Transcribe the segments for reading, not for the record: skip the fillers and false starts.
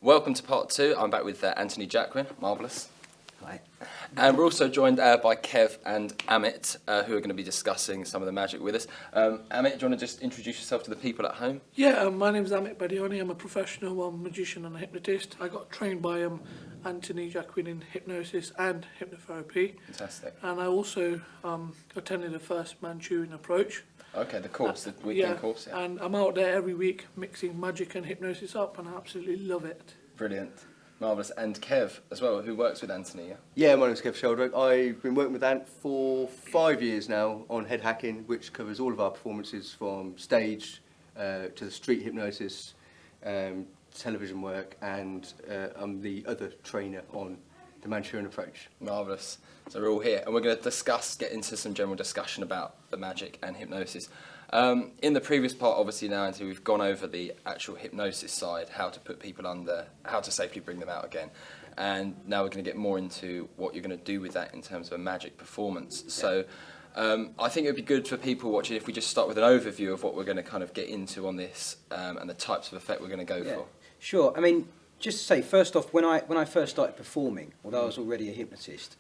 Welcome to part two. I'm back with Anthony Jacquin. Marvellous. Hi. And we're also joined by Kev and Amit, who are going to be discussing some of the magic with us. Amit, do you want to just introduce yourself to the people at home? Yeah, my name's Amit Badiani. I'm a professional magician and a hypnotist. I got trained by Anthony Jacquin in hypnosis and hypnotherapy. Fantastic. And I also attended the first Manchurian approach. Okay, the course, the weekend course. Yeah. And I'm out there every week mixing magic and hypnosis up, and I absolutely love it. Brilliant. Marvellous. And Kev as well, who works with Anthony, yeah? Yeah, my name's Kev Sheldrake. I've been working with Ant for 5 years now on head hacking, which covers all of our performances from stage to the street hypnosis, television work, and I'm the other trainer on the Manchurian approach. Marvellous. So we're all here, and we're going to get into some general discussion about the magic and hypnosis. In the previous part, obviously now, Anthony, we've gone over the actual hypnosis side, how to put people under, how to safely bring them out again. And now we're going to get more into what you're going to do with that in terms of a magic performance. Yeah. So I think it would be good for people watching if we just start with an overview of what we're going to kind of get into on this and the types of effect we're going to go for. Sure. I mean, just to say, first off, when I first started performing, although I was already a hypnotist,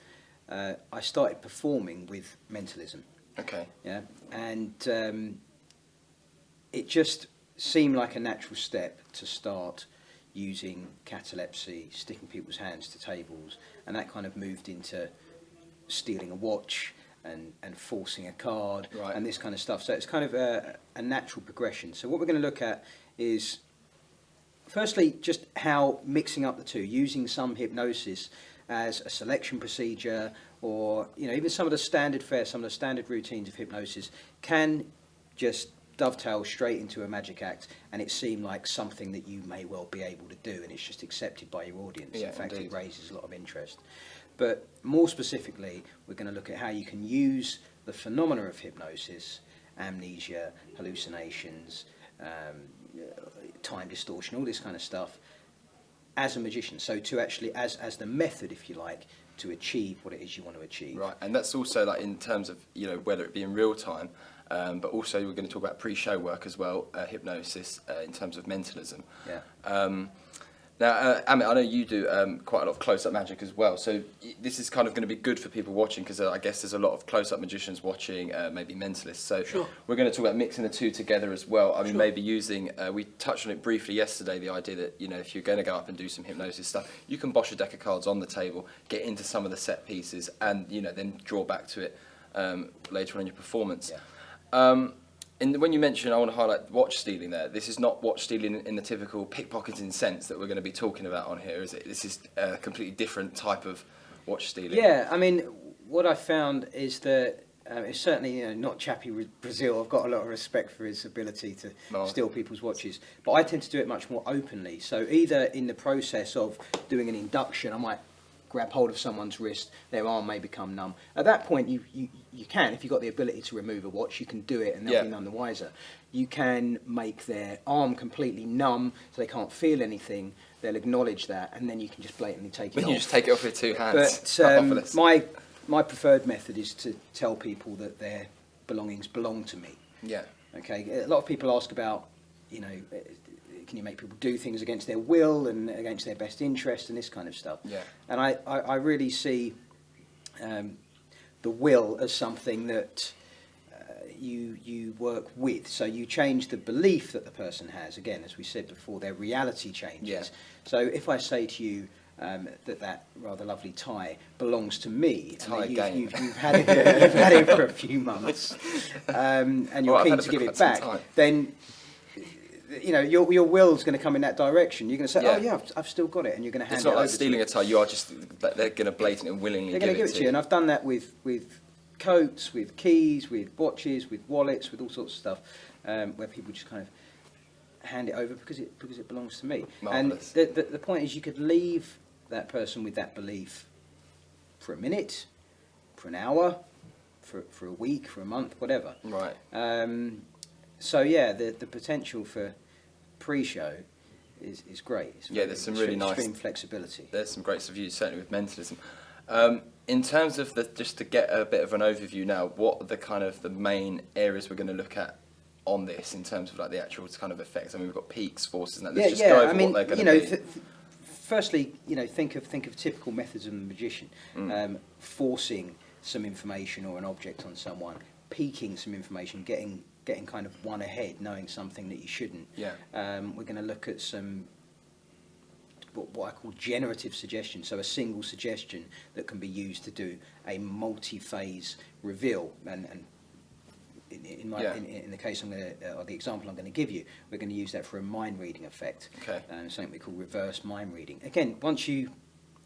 I started performing with mentalism. Okay. Yeah, and it just seemed like a natural step to start using catalepsy, sticking people's hands to tables, and that kind of moved into stealing a watch and forcing a card, right, and this kind of stuff. So it's kind of a natural progression. So what we're going to look at is, firstly, just how mixing up the two, using some hypnosis as a selection procedure, or even some of the standard fare, some of the standard routines of hypnosis can just dovetail straight into a magic act, and it seemed like something that you may well be able to do, and it's just accepted by your audience. Yeah, in fact, indeed. It raises a lot of interest. But more specifically, we're going to look at how you can use the phenomena of hypnosis, amnesia, hallucinations, time distortion, all this kind of stuff, as a magician. So to actually, as the method, if you like, to achieve what it is you want to achieve. Right, and that's also like in terms of whether it be in real time, but also we're going to talk about pre-show work as well, hypnosis in terms of mentalism. Yeah. Now, Amit, I know you do quite a lot of close-up magic as well, so this is kind of going to be good for people watching, because I guess there's a lot of close-up magicians watching, maybe mentalists. So sure, we're going to talk about mixing the two together as well. I mean, sure, maybe using, we touched on it briefly yesterday, the idea that, if you're going to go up and do some hypnosis stuff, you can bosh a deck of cards on the table, get into some of the set pieces, and, then draw back to it later on in your performance. Yeah. And when you mention, I want to highlight watch stealing there. This is not watch stealing in the typical pickpocketing sense that we're going to be talking about on here, is it? This is a completely different type of watch stealing. Yeah, I mean, what I found is that it's certainly not Chappie Brazil. I've got a lot of respect for his ability to steal people's watches, but I tend to do it much more openly. So either in the process of doing an induction, I might grab hold of someone's wrist, their arm may become numb. At that point, you can, if you've got the ability to remove a watch, you can do it and they'll be none the wiser. You can make their arm completely numb so they can't feel anything. They'll acknowledge that, and then you can just blatantly take it off. You just take it off with two hands. But my preferred method is to tell people that their belongings belong to me. Yeah. Okay. A lot of people ask about, can you make people do things against their will and against their best interest and this kind of stuff? Yeah. And I really see the will as something that you work with. So you change the belief that the person has. Again, as we said before, their reality changes. Yeah. So if I say to you that rather lovely tie belongs to me, you've had it for a few months, and you're keen to give it back, then your will's going to come in that direction. You're going to say, oh yeah, I've still got it, and you're going to hand it over. It's not like stealing a tie. You are just, they're going to blatantly and willingly give it to you. And I've done that with coats, with keys, with watches, with wallets, with all sorts of stuff, where people just kind of hand it over because it belongs to me. Marvellous. And the point is, you could leave that person with that belief for a minute, for an hour, for a week, for a month, whatever. Right. So yeah, the potential for pre-show is great. There's some really nice extreme flexibility. There's some great reviews, certainly with mentalism. In terms of just to get a bit of an overview now, what are the kind of the main areas we're going to look at on this in terms of like the actual kind of effects? I mean, we've got peaks, forces, and that. Let's just go over what they're going to be. firstly, think of typical methods of the magician, forcing some information or an object on someone, peeking some information, getting kind of one ahead, knowing something that you shouldn't. Yeah. We're going to look at some what I call generative suggestion, so a single suggestion that can be used to do a multi-phase reveal. And in the case or the example I'm going to give you, we're going to use that for a mind reading effect. Okay. Something we call reverse mind reading. Again, once you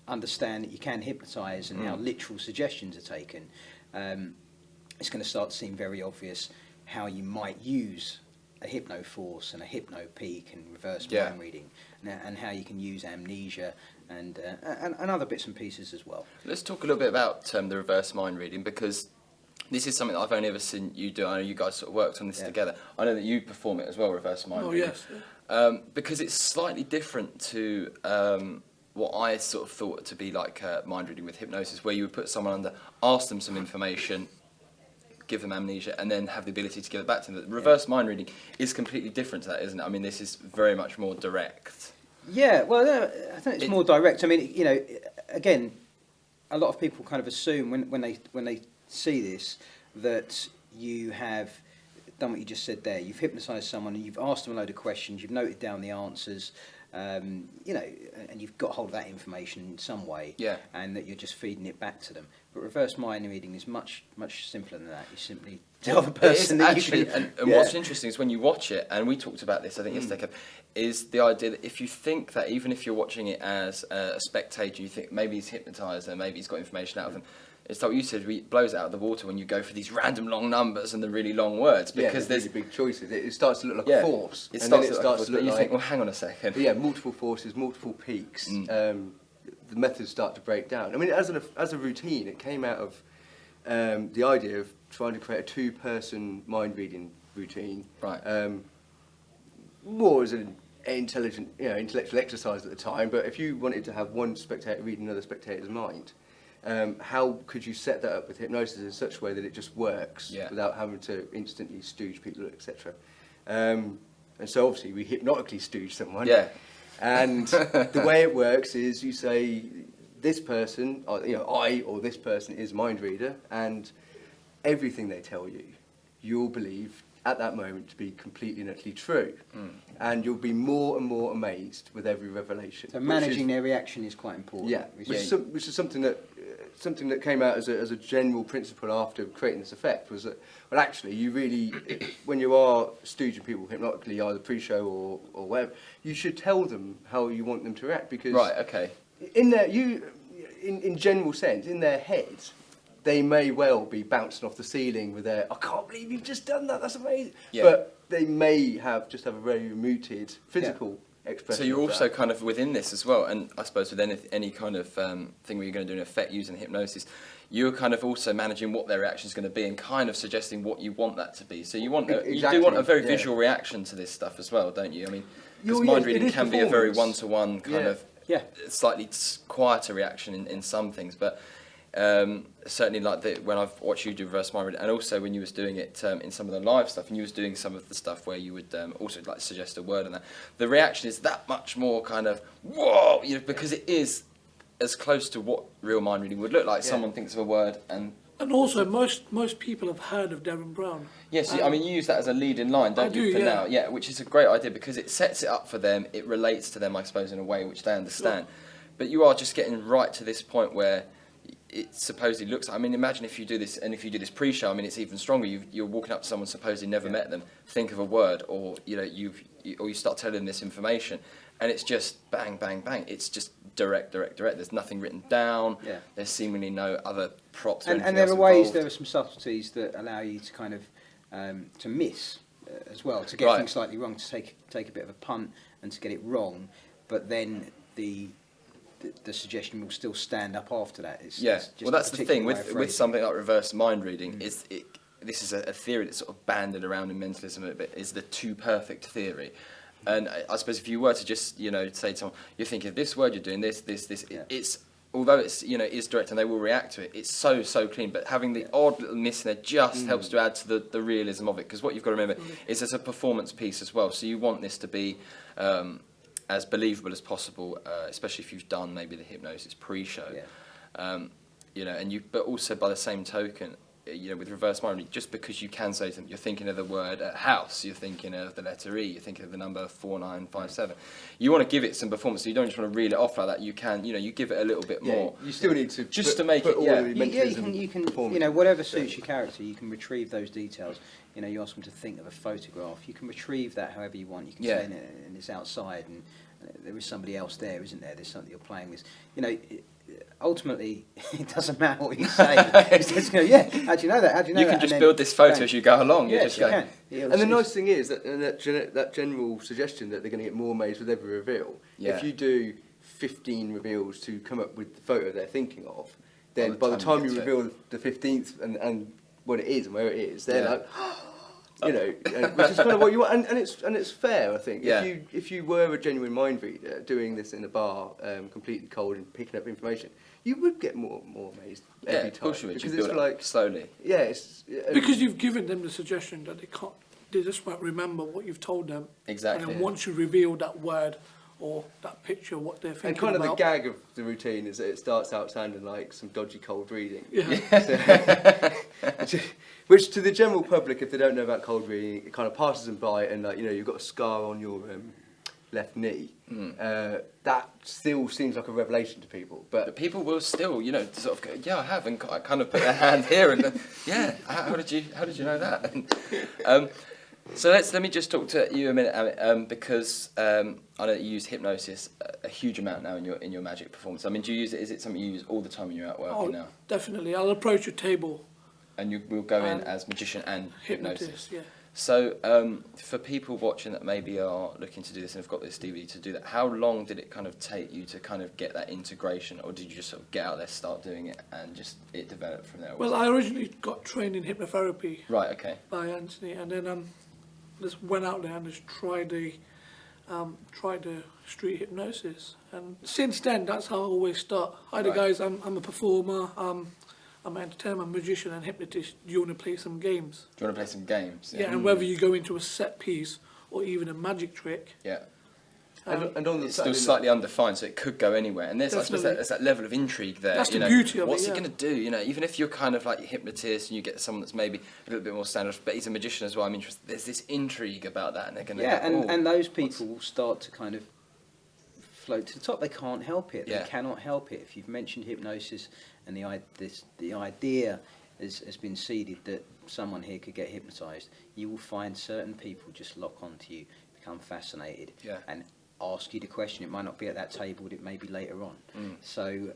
understand that you can hypnotise and how literal suggestions are taken, it's going to start to seem very obvious how you might use a hypno-force and a hypno-peak and reverse mind reading, and how you can use amnesia and other bits and pieces as well. Let's talk a little bit about the reverse mind reading, because this is something that I've only ever seen you do. I know you guys sort of worked on this together. I know that you perform it as well, reverse mind reading. Yes. Because it's slightly different to what I sort of thought to be like mind reading with hypnosis, where you would put someone under, ask them some information, give them amnesia, and then have the ability to give it back to them. The reverse mind reading is completely different to that, isn't it? I mean, this is very much more direct. Yeah, well, I think it's more direct. I mean, again, a lot of people kind of assume when they see this that you have done what you just said there. You've hypnotised someone and you've asked them a load of questions. You've noted down the answers. And you've got hold of that information in some way, and that you're just feeding it back to them. But reverse mind reading is much simpler than that. You simply tell the person that actually, and what's interesting is when you watch it, and we talked about this, I think yesterday, is the idea that if you think that even if you're watching it as a spectator, you think maybe he's hypnotised and maybe he's got information out of them. It's like what you said, it blows it out of the water when you go for these random long numbers and the really long words, because there's really big choices. It starts to look like a force. It starts to look like, you think, well, hang on a second. Yeah, multiple forces, multiple peaks. The methods start to break down. I mean, as a routine, it came out of the idea of trying to create a two-person mind reading routine. Right. More as an intellectual exercise at the time. But if you wanted to have one spectator read another spectator's mind, how could you set that up with hypnosis in such a way that it just works without having to instantly stooge people, etc. And so obviously we hypnotically stooge someone. Yeah. And the way it works is you say, this person, or, I or this person is mind reader, and everything they tell you, you'll believe at that moment to be completely and utterly true. And you'll be more and more amazed with every revelation. So managing their reaction is quite important. Yeah, which is something that came out as a general principle after creating this effect, was that, well, actually, you really, when you are stooging people hypnotically, either pre-show or whatever, you should tell them how you want them to react, because in general sense, in their head, they may well be bouncing off the ceiling with their, I can't believe you've just done that, that's amazing. Yeah. But they may have a very muted physical expression. So you're also kind of within this as well, and I suppose with any kind of thing where you're going to do an effect using hypnosis, you're kind of also managing what their reaction is going to be and kind of suggesting what you want that to be. So you want you do want a very visual reaction to this stuff as well, don't you? I mean, because mind reading can be a very one-to-one kind of slightly quieter reaction in some things, but certainly like when I've watched you do reverse mind reading, and also when you was doing it in some of the live stuff, and you was doing some of the stuff where you would also like suggest a word, and that the reaction is that much more kind of whoa, because it is as close to what real mind reading would look like. Someone thinks of a word and also most people have heard of Derren Brown. Yes, I mean you use that as a lead-in line, don't you? For now, which is a great idea because it sets it up for them. It relates to them, I suppose, in a way which they understand. Sure. But you are just getting right to this point where it supposedly looks. I mean, imagine if you do this, and if you do this pre-show, I mean, it's even stronger. You're walking up to someone supposedly never met them, think of a word, or you start telling them this information, and it's just bang, bang, bang. It's just direct. There's nothing written down. Yeah. There's seemingly no other props. And there are ways, there are some subtleties that allow you to kind of to miss as well, to get things slightly wrong, to take a bit of a punt and to get it wrong, but then the suggestion will still stand up after that. It's well, that's the thing with something like reverse mind reading. This is a theory that's sort of banded around in mentalism a bit. Is the too perfect theory, and I suppose if you were to just say to someone, you're thinking of this word, you're doing this. It's although it's is direct and they will react to it. It's so clean, but having the odd little miss in there just helps to add to the realism of it. Because what you've got to remember is it's a performance piece as well. So you want this to be as believable as possible, especially if you've done maybe the hypnosis pre-show. Yeah. You know, but also by the same token, you know, with reverse mind, just because you can say something, you're thinking of the word house, you're thinking of the letter E, you're thinking of the number 4957. You want to give it some performance, so you don't just want to reel it off like that. You can, you know, you give it a little bit more. You still need to just to make it, you can, you know, whatever suits your character, you can retrieve those details. You know, you ask them to think of a photograph, you can retrieve that however you want. You can say, and it's outside, and there is somebody else there, isn't there? There's something you're playing with. You know, ultimately, it doesn't matter what you say. It's just go, yeah, how do you know that? How do you know you that? can just build this photo as you go along. Yes, you can. And the nice thing is that general suggestion that they're going to get more amazed with every reveal. Yeah. If you do 15 reveals to come up with the photo they're thinking of, then by the time you reveal the 15th and what it is and where it is, they're like, you know, which is kind of what you want, and it's fair, I think. Yeah. If you were a genuine mind reader doing this in a bar, completely cold and picking up information, you would get more amazed every time. Of course you would. Because you build it's it like slowly. Yeah, it's because you've given them the suggestion that they just won't remember what you've told them. Exactly. And then once you reveal that word or that picture, what they're thinking and kind of about. the gag of the routine is that it starts out sounding like some dodgy cold reading. Yeah. Which to the general public, if they don't know about cold reading, it kind of passes them by, and like, you know, you've got a scar on your left knee. That still seems like a revelation to people, but people will still, you know, sort of go, yeah, I have, and I kind of put their hand here, and then, yeah, how did you know that? And, so let me just talk to you a minute, Amit, because I know that you use hypnosis a huge amount now in your magic performance. I mean, do you use it? Is it something you use all the time when you're out working now? Definitely. I'll approach a table. And you will go in as magician and hypnosis. Yeah. So for people watching that maybe are looking to do this and have got this DVD to do that, how long did it kind of take you to kind of get that integration, or did you just sort of get out there, start doing it, and just it developed from there? Well, I originally got trained in hypnotherapy. Right. Okay. By Anthony, and then just went out there and just tried the street hypnosis, and since then that's how I always start. Hi there, guys. I'm a performer. I'm an entertainer, I'm a magician and hypnotist. Do you want to play some games? Do you want to play some games? Yeah, and whether you go into a set piece or even a magic trick. Yeah. And on the it's still slightly undefined, so it could go anywhere. And there's, I suppose, there's that level of intrigue there. That's you the know, beauty of it. What's he going to do? You know, even if you're kind of like a hypnotist and you get someone that's maybe a little bit more standard, but he's a magician as well. I'm interested. There's this intrigue about that, and they're going to. Yeah, and those people will start to kind of float to the top. They can't help it. Yeah. They cannot help it. If you've mentioned hypnosis and the idea has been seeded that someone here could get hypnotised, you will find certain people just lock onto you, become fascinated, and ask you the question. It might not be at that table, but it may be later on. So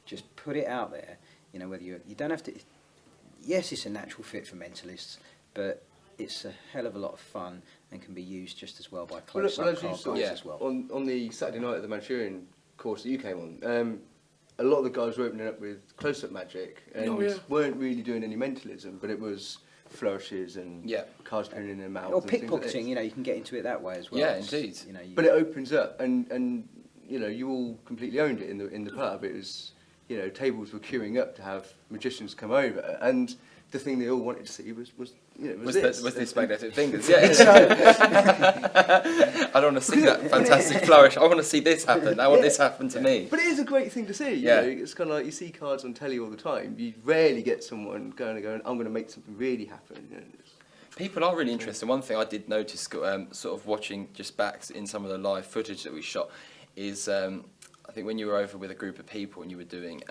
just put it out there. You know, whether you don't have to. Yes, it's a natural fit for mentalists, but it's a hell of a lot of fun and can be used just as well by close-up guys as well. On the Saturday night of the Manchurian course that you came on, a lot of the guys were opening up with close-up magic and weren't really doing any mentalism, but it was flourishes and cards appearing in their mouth. Or pickpocketing, you know, you can get into it that way as well. Yeah, indeed. You know, but it opens up, and you know, you all completely owned it in the pub. It was, you know, tables were queuing up to have magicians come over, and the thing they all wanted to see was this magnetic fingers. Yeah. I don't want to see that fantastic flourish. I want to see this happen. I want this happen to me. But it is a great thing to see. You know, it's kind of like you see cards on telly all the time. You rarely get someone going, I'm going to make something really happen. You know, people are really interested. One thing I did notice, sort of watching just back in some of the live footage that we shot, is I think when you were over with a group of people and you were doing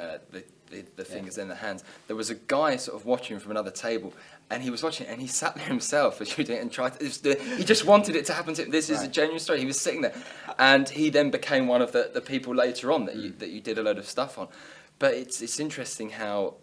the fingers in the hands, there was a guy sort of watching from another table, and he was watching it, and he sat there himself as you did it and tried to. He just wanted it to happen to him. This is a genuine story. He was sitting there, and he then became one of the people later on that you did a load of stuff on. But it's interesting how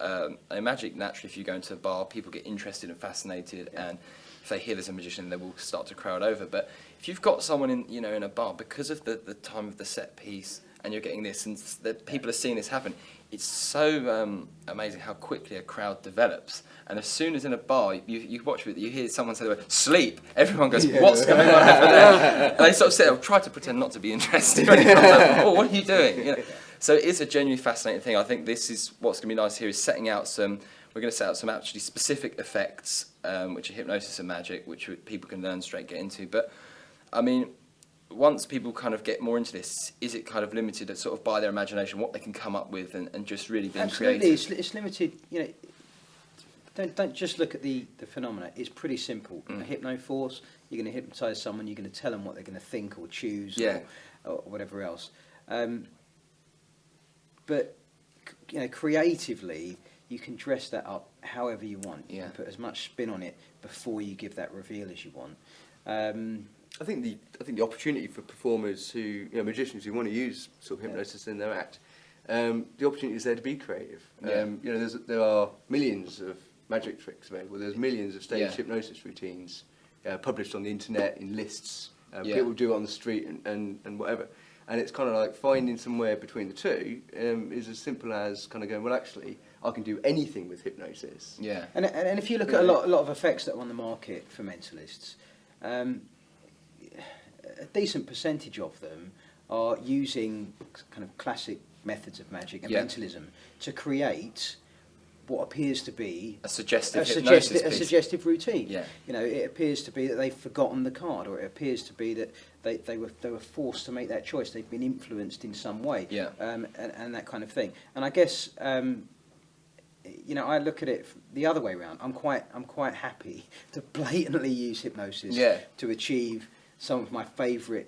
magic, naturally, if you go into a bar, people get interested and fascinated, and if they hear there's a magician, they will start to crowd over. But if you've got someone in a bar, because of the time of the set piece, and you're getting this, and the people are seeing this happen, it's so amazing how quickly a crowd develops. And as soon as in a bar, you watch it, you hear someone say the word sleep, everyone goes, what's going on over there? And they sort of sit there, try to pretend not to be interested. When it comes up, oh, what are you doing? You know? So it is a genuinely fascinating thing. I think this is what's going to be nice here, is setting out we're going to set out some actually specific effects, which are hypnosis and magic, which people can learn straight, get into. But, I mean, once people kind of get more into this, is it kind of limited at sort of by their imagination, what they can come up with, and just really being Absolutely, creative? it's limited. You know, don't just look at the phenomena. It's pretty simple. A hypnoforce, you're going to hypnotise someone. You're going to tell them what they're going to think or choose, or whatever else. But you know, creatively, you can dress that up however you want. You can put as much spin on it before you give that reveal as you want. I think the opportunity for performers who, you know, magicians who want to use sort of hypnosis in their act, the opportunity is there to be creative. You know, there are millions of magic tricks available. There's millions of stage hypnosis routines published on the internet in lists. People do it on the street and whatever. And it's kind of like finding somewhere between the two is as simple as kind of going, well, actually, I can do anything with hypnosis. Yeah. And if you look at a lot of effects that are on the market for mentalists, a decent percentage of them are using kind of classic methods of magic and mentalism to create what appears to be a suggestive hypnosis a suggestive routine. Yeah. You know, it appears to be that they've forgotten the card, or it appears to be that they were forced to make that choice. They've been influenced in some way. Yeah. And that kind of thing. And I guess you know, I look at it the other way around. I'm quite happy to blatantly use hypnosis to achieve some of my favourite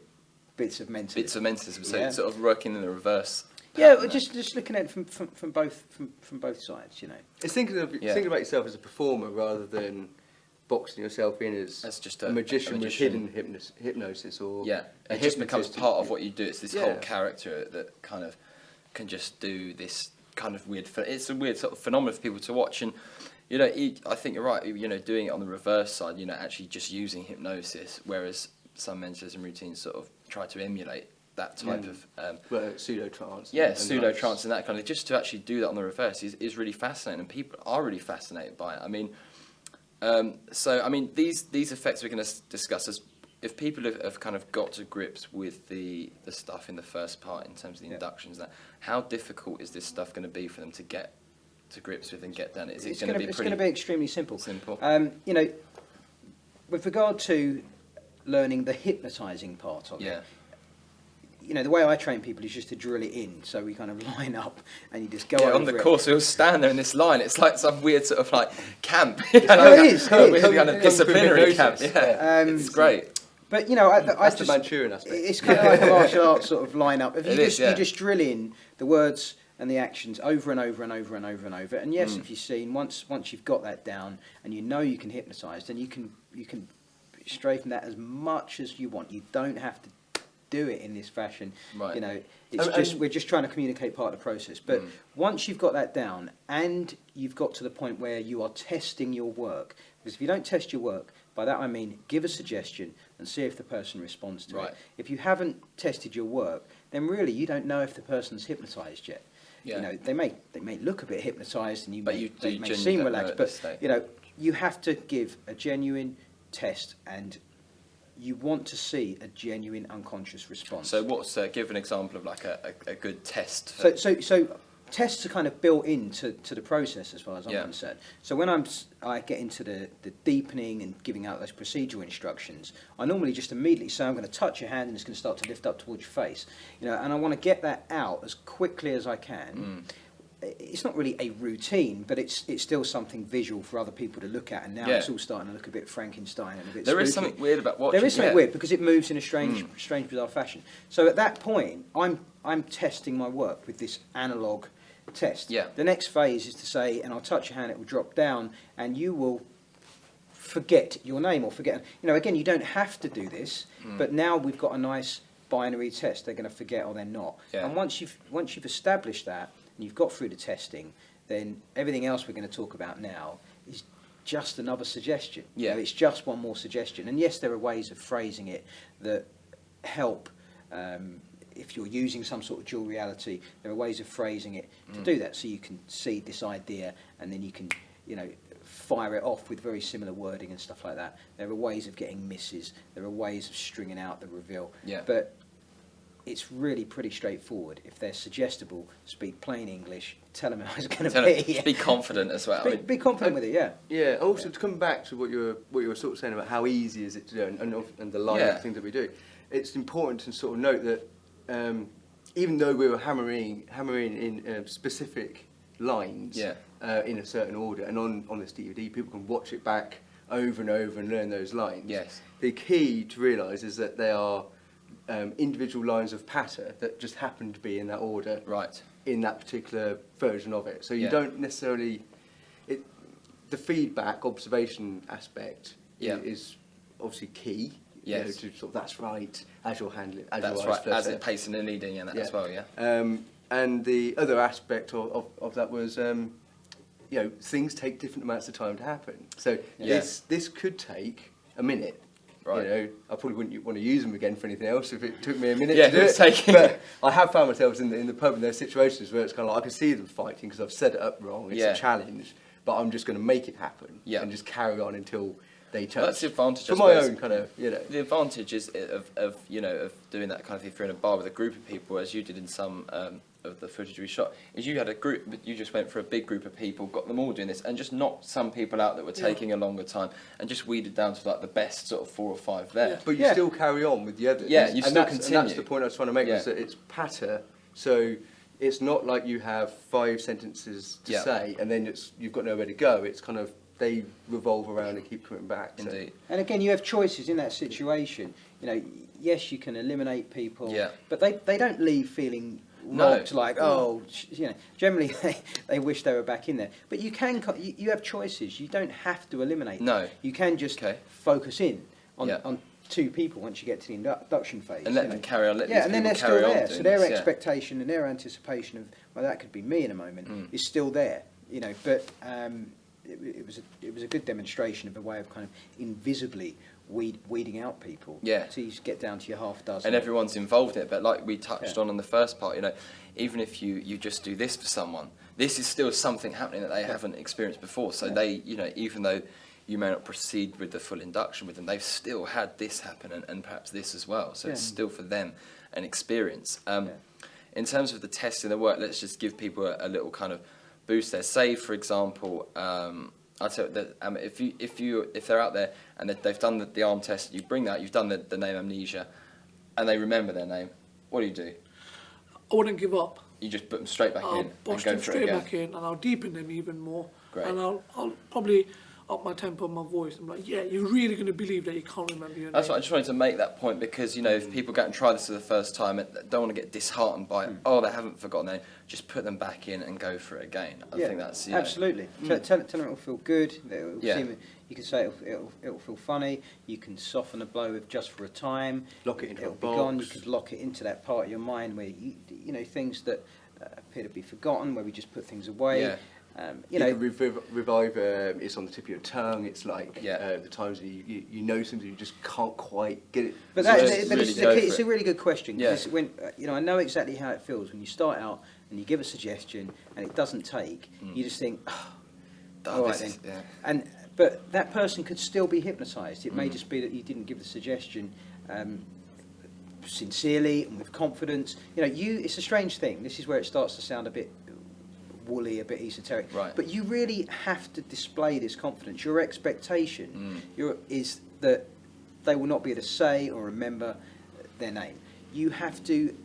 bits of mentalism. So sort of working in the reverse. Yeah, just looking at it from both sides, you know. It's thinking about yourself as a performer rather than boxing yourself in as just a magician with hidden hypnosis or it just becomes part of what you do. It's this whole character that kind of can just do this kind of weird. It's a weird sort of phenomenon for people to watch, and you know, I think you're right. You know, doing it on the reverse side, you know, actually just using hypnosis, whereas some mentalism routines sort of try to emulate that type of pseudo trance. Pseudo trance and that kind of. Just to actually do that on the reverse is really fascinating, and people are really fascinated by it. I mean, so I mean, these effects we're going to discuss as if people have kind of got to grips with the stuff in the first part in terms of the inductions. That how difficult is this stuff going to be for them to get to grips with and get done? Is it going to be? It's going to be extremely simple. You know, with regard to learning the hypnotising part of it. You know, the way I train people is just to drill it in. So we kind of line up and you just go over on the course, we'll stand there in this line. It's like some weird sort of like camp. It is. Kind of disciplinary camp. It's great. But, you know, that's the Manchurian aspect. It's kind of like a martial arts sort of line-up. If you just drill in the words and the actions over and over and over and over and over. And yes, if you've seen, once you've got that down and you know you can hypnotise, then you can straighten that as much as you want. You don't have to do it in this fashion. Right. You know, we're just trying to communicate part of the process. But once you've got that down and you've got to the point where you are testing your work, because if you don't test your work, by that I mean give a suggestion and see if the person responds to it. If you haven't tested your work, then really you don't know if the person's hypnotised yet. You know, they may look a bit hypnotised, and they may seem relaxed, but you know, you have to give a genuine test, and you want to see a genuine unconscious response. So what's give an example of like a good test? So tests are kind of built into the process as far as I'm concerned. So when I get into the deepening and giving out those procedural instructions, I normally just immediately say I'm going to touch your hand and it's going to start to lift up towards your face. You know, and I want to get that out as quickly as I can. It's not really a routine, but it's still something visual for other people to look at. And now it's all starting to look a bit Frankenstein and a bit There spooky. is something weird about watching. There is something weird because it moves in a strange, bizarre fashion. So at that point, I'm testing my work with this analog test. The next phase is to say, and I'll touch your hand, it will drop down, and you will forget your name or forget. You know, again, you don't have to do this, but now we've got a nice binary test. They're going to forget or they're not. And once you've established that and you've got through the testing, then everything else we're going to talk about now is just another suggestion. You know, it's just one more suggestion. And yes, there are ways of phrasing it that help. If you're using some sort of dual reality, there are ways of phrasing it to do that, so you can see this idea and then you can, you know, fire it off with very similar wording and stuff like that. There are ways of getting misses. There are ways of stringing out the reveal. But it's really pretty straightforward. If they're suggestible, speak plain English, tell them how it's going to Tell be. them, be confident as well. Be confident with it, yeah. Yeah, also to come back to what you were sort of saying about how easy is it to do and the line of things that we do, it's important to sort of note that even though we were hammering in specific lines in a certain order, and on this DVD people can watch it back over and over and learn those lines. Yes. The key to realise is that they are individual lines of patter that just happen to be in that order. Right. In that particular version of it. So you don't necessarily... the feedback, observation aspect is obviously key. Yes. You know, to sort of, that's right, as you're handling it. That's right, as in pacing and leading and that as well, and the other aspect of that was, things take different amounts of time to happen. So this could take a minute. Right. You know, I probably wouldn't want to use them again for anything else if it took me a minute Yeah, to do it's it. taking- But I have found myself in the pub in those situations where it's kind of like I can see them fighting because I've set it up wrong. It's a challenge, but I'm just going to make it happen and just carry on until they touch. Well, that's the advantage. For my own kind of, The advantage is of doing that kind of thing. If you're in a bar with a group of people, as you did in some of the footage we shot, is you had a group, but you just went for a big group of people, got them all doing this, and just knocked some people out that were taking a longer time, and just weeded down to like the best sort of 4 or 5 there. But you still carry on with the others. Yeah, you still And continue. that's the point I was trying to make, is that it's patter, so it's not like you have 5 sentences to say, and then you've got nowhere to go. It's kind of, they revolve around and keep coming back. Indeed. And again, you have choices in that situation. You know, yes, you can eliminate people, but they don't leave feeling robbed, generally they wish they were back in there. But you have choices. You don't have to eliminate them. You can just focus in on 2 people once you get to the induction phase. And let them carry on, let these and then people they're carry still on there. doing So their this, expectation and their anticipation of, well, that could be me in a moment, is still there. You know, but it was a good demonstration of a way of kind of invisibly weeding out people. So you get down to your half dozen. And everyone's involved in it, but like we touched on in the first part, even if you just do this for someone, this is still something happening that they haven't experienced before. So they, even though you may not proceed with the full induction with them, they've still had this happen and perhaps this as well. So it's still for them an experience. In terms of the testing the work, let's just give people a little kind of boost there. Say, for example, I'd say that if they're out there and they've done the arm test, you bring that, you've done the name amnesia, and they remember their name, what do? I wouldn't give up. You just put them straight back in I'll and bust go them for it straight again. back in, and I'll deepen them even more. Great. And I'll probably up my tempo and my voice. I'm like, yeah, you're really going to believe that you can't remember your That's name. what I just wanted to make that point, because if people go and try this for the first time and don't want to get disheartened by they haven't forgotten their name, just put them back in and go for it again. I think that's absolutely. Tell them it'll feel good. You can say it'll feel funny. You can soften a blow with just for a time. Lock it into it'll a be box. gone. You could lock it into that part of your mind where you things that appear to be forgotten, where we just put things away. You can revive. It's on the tip of your tongue. It's like the times that you know something, you just can't quite get it. But it's a really good question. When I know exactly how it feels when you start out and you give a suggestion and it doesn't take. You just think, all right then. But that person could still be hypnotised. It may just be that you didn't give the suggestion sincerely and with confidence. It's a strange thing. This is where it starts to sound a bit woolly, a bit esoteric. Right. But you really have to display this confidence. Your expectation is that they will not be able to say or remember their name. You have to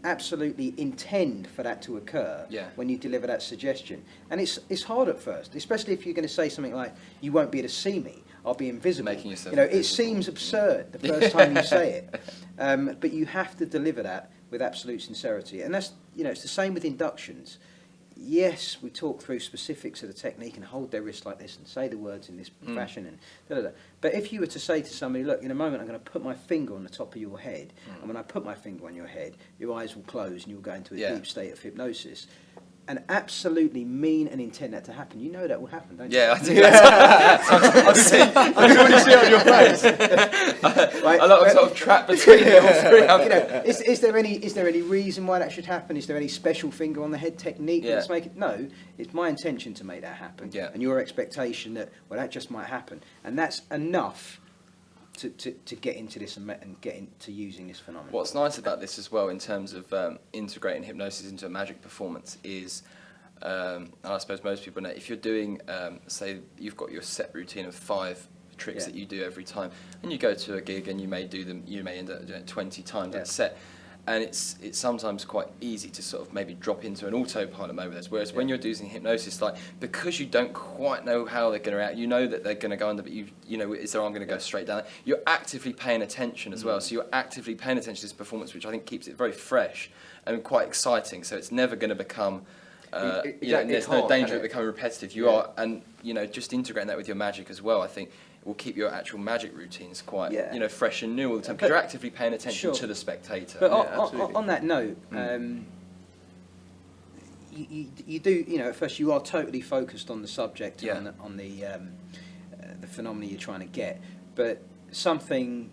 absolutely intend for that to occur when you deliver that suggestion. And it's hard at first, especially if you're going to say something like, you won't be able to see me, I'll be invisible. Making yourself it seems absurd the first time you say it. But you have to deliver that with absolute sincerity. And that's, it's the same with inductions. Yes, we talk through specifics of the technique and hold their wrists like this and say the words in this fashion and da-da-da. But if you were to say to somebody, look, in a moment I'm going to put my finger on the top of your head, and when I put my finger on your head, your eyes will close and you'll go into a deep state of hypnosis, and absolutely mean and intend that to happen, you know that will happen, don't you? Yeah, I do. I can already see it on your face. Right? A lot of sort of trap between you all three. Is there any reason why that should happen? Is there any special finger on the head technique that's making? No, it's my intention to make that happen, and your expectation that that just might happen, and that's enough to get into this and get into using this phenomenon. What's nice about this as well in terms of integrating hypnosis into a magic performance is, and I suppose most people know, if you're doing, say you've got your set routine of 5 tricks that you do every time, and you go to a gig and you may end up doing it 20 times at a set, and it's sometimes quite easy to sort of maybe drop into an autopilot mode with this, whereas when you're doing hypnosis, like, because you don't quite know how they're going to react, you know that they're going to go under, but you know, is their arm going to go straight down, you're actively paying attention as well, so you're actively paying attention to this performance, which I think keeps it very fresh and quite exciting, so it's never going to become there's no danger of it becoming repetitive. You are, and just integrating that with your magic as well, I think will keep your actual magic routines quite fresh and new all the time, because you're actively paying attention to the spectator. But on that note, you do, at first you are totally focused on the subject, on the phenomena you're trying to get, but something,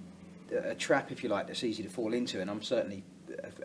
a trap if you like, that's easy to fall into, and I'm certainly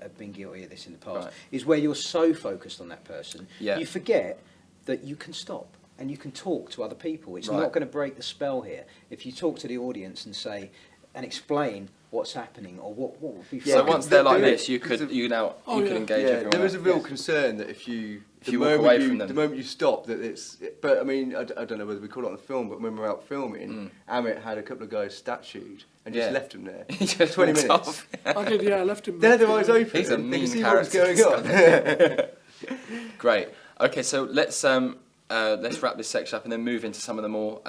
have been guilty of this in the past, is where you're so focused on that person, you forget that you can stop and you can talk to other people. It's not going to break the spell here. If you talk to the audience and say, and explain what's happening or what would be so once they're like this, you can engage everyone. There is a real concern that if you walk away from them, the moment you stop, that it's. But I mean, I don't know whether we call it on the film, but when we were out filming, Amit had a couple of guys statued and just left them there. He just 20 minutes. I did, I left him. They had their eyes open. He's a they mean could see character. what was going on. Great. Okay, so let's wrap this section up and then move into some of the more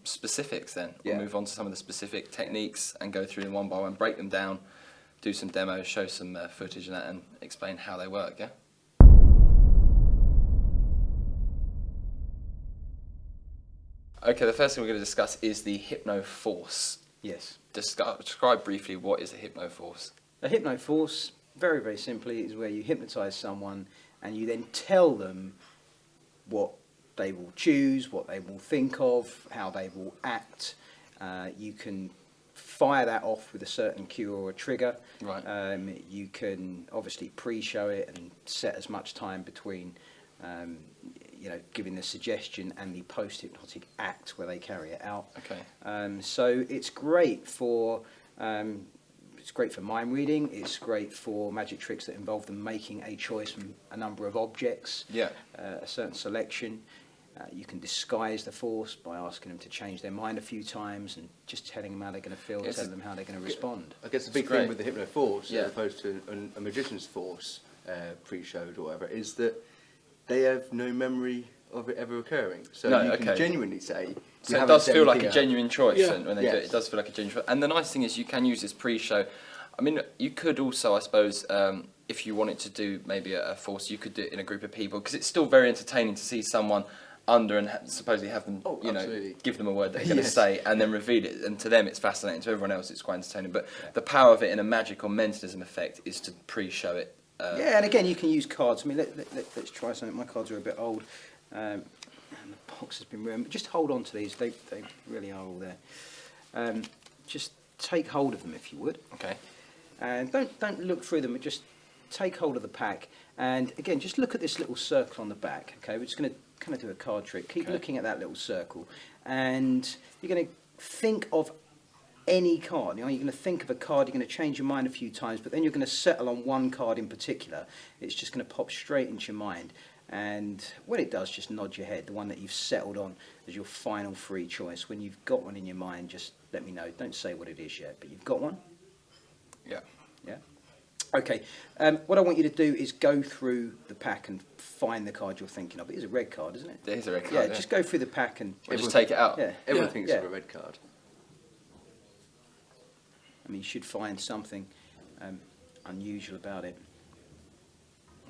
specifics then. We'll move on to some of the specific techniques and go through them one by one, break them down, do some demos, show some footage and that, and explain how they work, yeah? Okay, the first thing we're going to discuss is the hypnoforce. Yes. Describe briefly what is a hypnoforce. A hypnoforce, very, very simply, is where you hypnotise someone and you then tell them what they will choose, what they will think of, how they will act. You can fire that off with a certain cue or a trigger. Right. You can obviously pre-show it and set as much time between giving the suggestion and the post-hypnotic act where they carry it out. Okay. So it's great for mind reading. It's great for magic tricks that involve them making a choice from a number of objects. Yeah. A certain selection. You can disguise the force by asking them to change their mind a few times and just telling them how they're going to feel, telling them how they're going to respond. I guess the big thing with the hypnoforce, as opposed to a magician's force, pre-showed or whatever, is that they have no memory of it ever occurring. So you can genuinely say... So it does feel like a genuine choice when they do it. It does feel like a genuine choice. And the nice thing is you can use this pre-show. I mean, you could also, I suppose, if you wanted to do maybe a force, you could do it in a group of people, because it's still very entertaining to see someone under and supposedly have them, give them a word they're going to say and then reveal it. And to them it's fascinating. To everyone else it's quite entertaining. But the power of it in a magic or mentalism effect is to pre-show it. And again, you can use cards. I mean, let's try something. My cards are a bit old, and the box has been ruined. Just hold on to these. They really are all there. Just take hold of them if you would. Okay. And don't look through them. Just take hold of the pack. And again, just look at this little circle on the back. Okay, we're just going to kind of do a card trick. Keep looking at that little circle, and you're going to think of any card. You're going to think of a card, you're going to change your mind a few times, but then you're going to settle on one card in particular. It's just going to pop straight into your mind, and when it does, just nod your head, the one that you've settled on as your final free choice. When you've got one in your mind, just let me know. Don't say what it is yet, but you've got one? Yeah. Yeah? Okay, what I want you to do is go through the pack and find the card you're thinking of. It is a red card, isn't it? It is a red card, yeah. Just go through the pack and... just take it out. Yeah. Everyone thinks of a red card. I mean, you should find something unusual about it.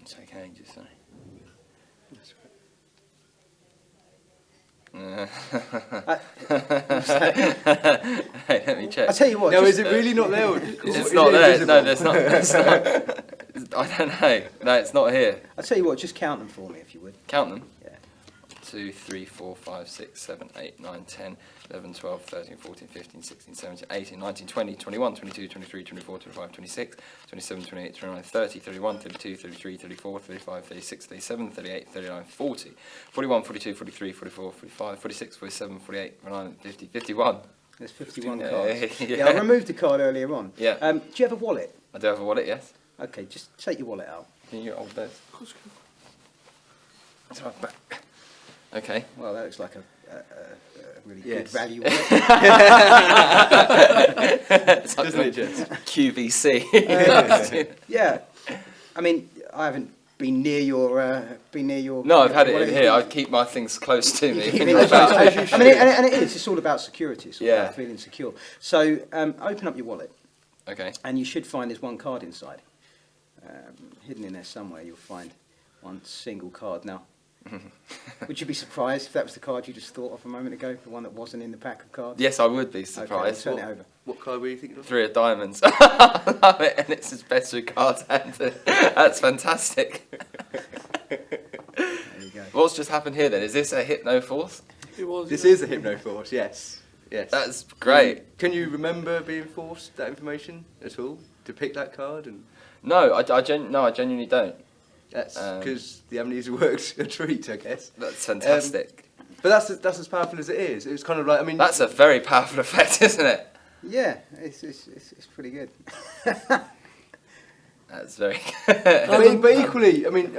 It's okay, just say. That's right. Hey, let me check. I'll tell you what. No, is it really not there? It's not there. No, there's not. I don't know. No, it's not here. I'll tell you what, just count them for me if you would. Count them? Yeah. 2, 3, 4, 5, 6, 7, 8, 9, 10, 11, 12, 13, 14, 15, 16, 17, 18, 19, 20, 21, 22, 23, 24, 25, 26, 27, 28, 29, 30, 31, 32, 33, 34, 35, 36, 37, 38, 39, 40, 41, 42, 43, 44, 45, 46, 47, 48, 49, 50, 51. There's 51 Yeah, cards. yeah. Yeah, I removed the card earlier on. Yeah. Do you have a wallet? I do have a wallet, yes. Okay, just take your wallet out. Can you hold those? Of course you That's right back. Okay. Well, that looks like a really Yes. good value wallet. Doesn't it, Jess? QVC. Yeah. I mean, I haven't been near your. No, I've had it wallet. in here. I keep my things close to me. I mean, and it is. It's all about security. It's all Yeah. about feeling secure. So open up your wallet, Okay. and you should find there's one card inside. Hidden in there somewhere, you'll find one single card. Now, would you be surprised if that was the card you just thought of a moment ago, the one that wasn't in the pack of cards? Yes, I would be Okay, surprised. turn it over. What card were you thinking of? 3 of diamonds. I love it, and it's his best with cards handed. That's fantastic. There you go. What's just happened here then? Is this a hypno force? It was. This yeah. is a Hypnoforce, yes. Yes. That's great. Can you remember being forced that information at all to pick that card? And No, I genuinely don't. that's Um, because the amnesia works a treat, I guess. That's fantastic. But that's as powerful as it is. It was kind of like, I mean, That's a very powerful effect, isn't it? Yeah, it's pretty good. That's very but equally, I mean,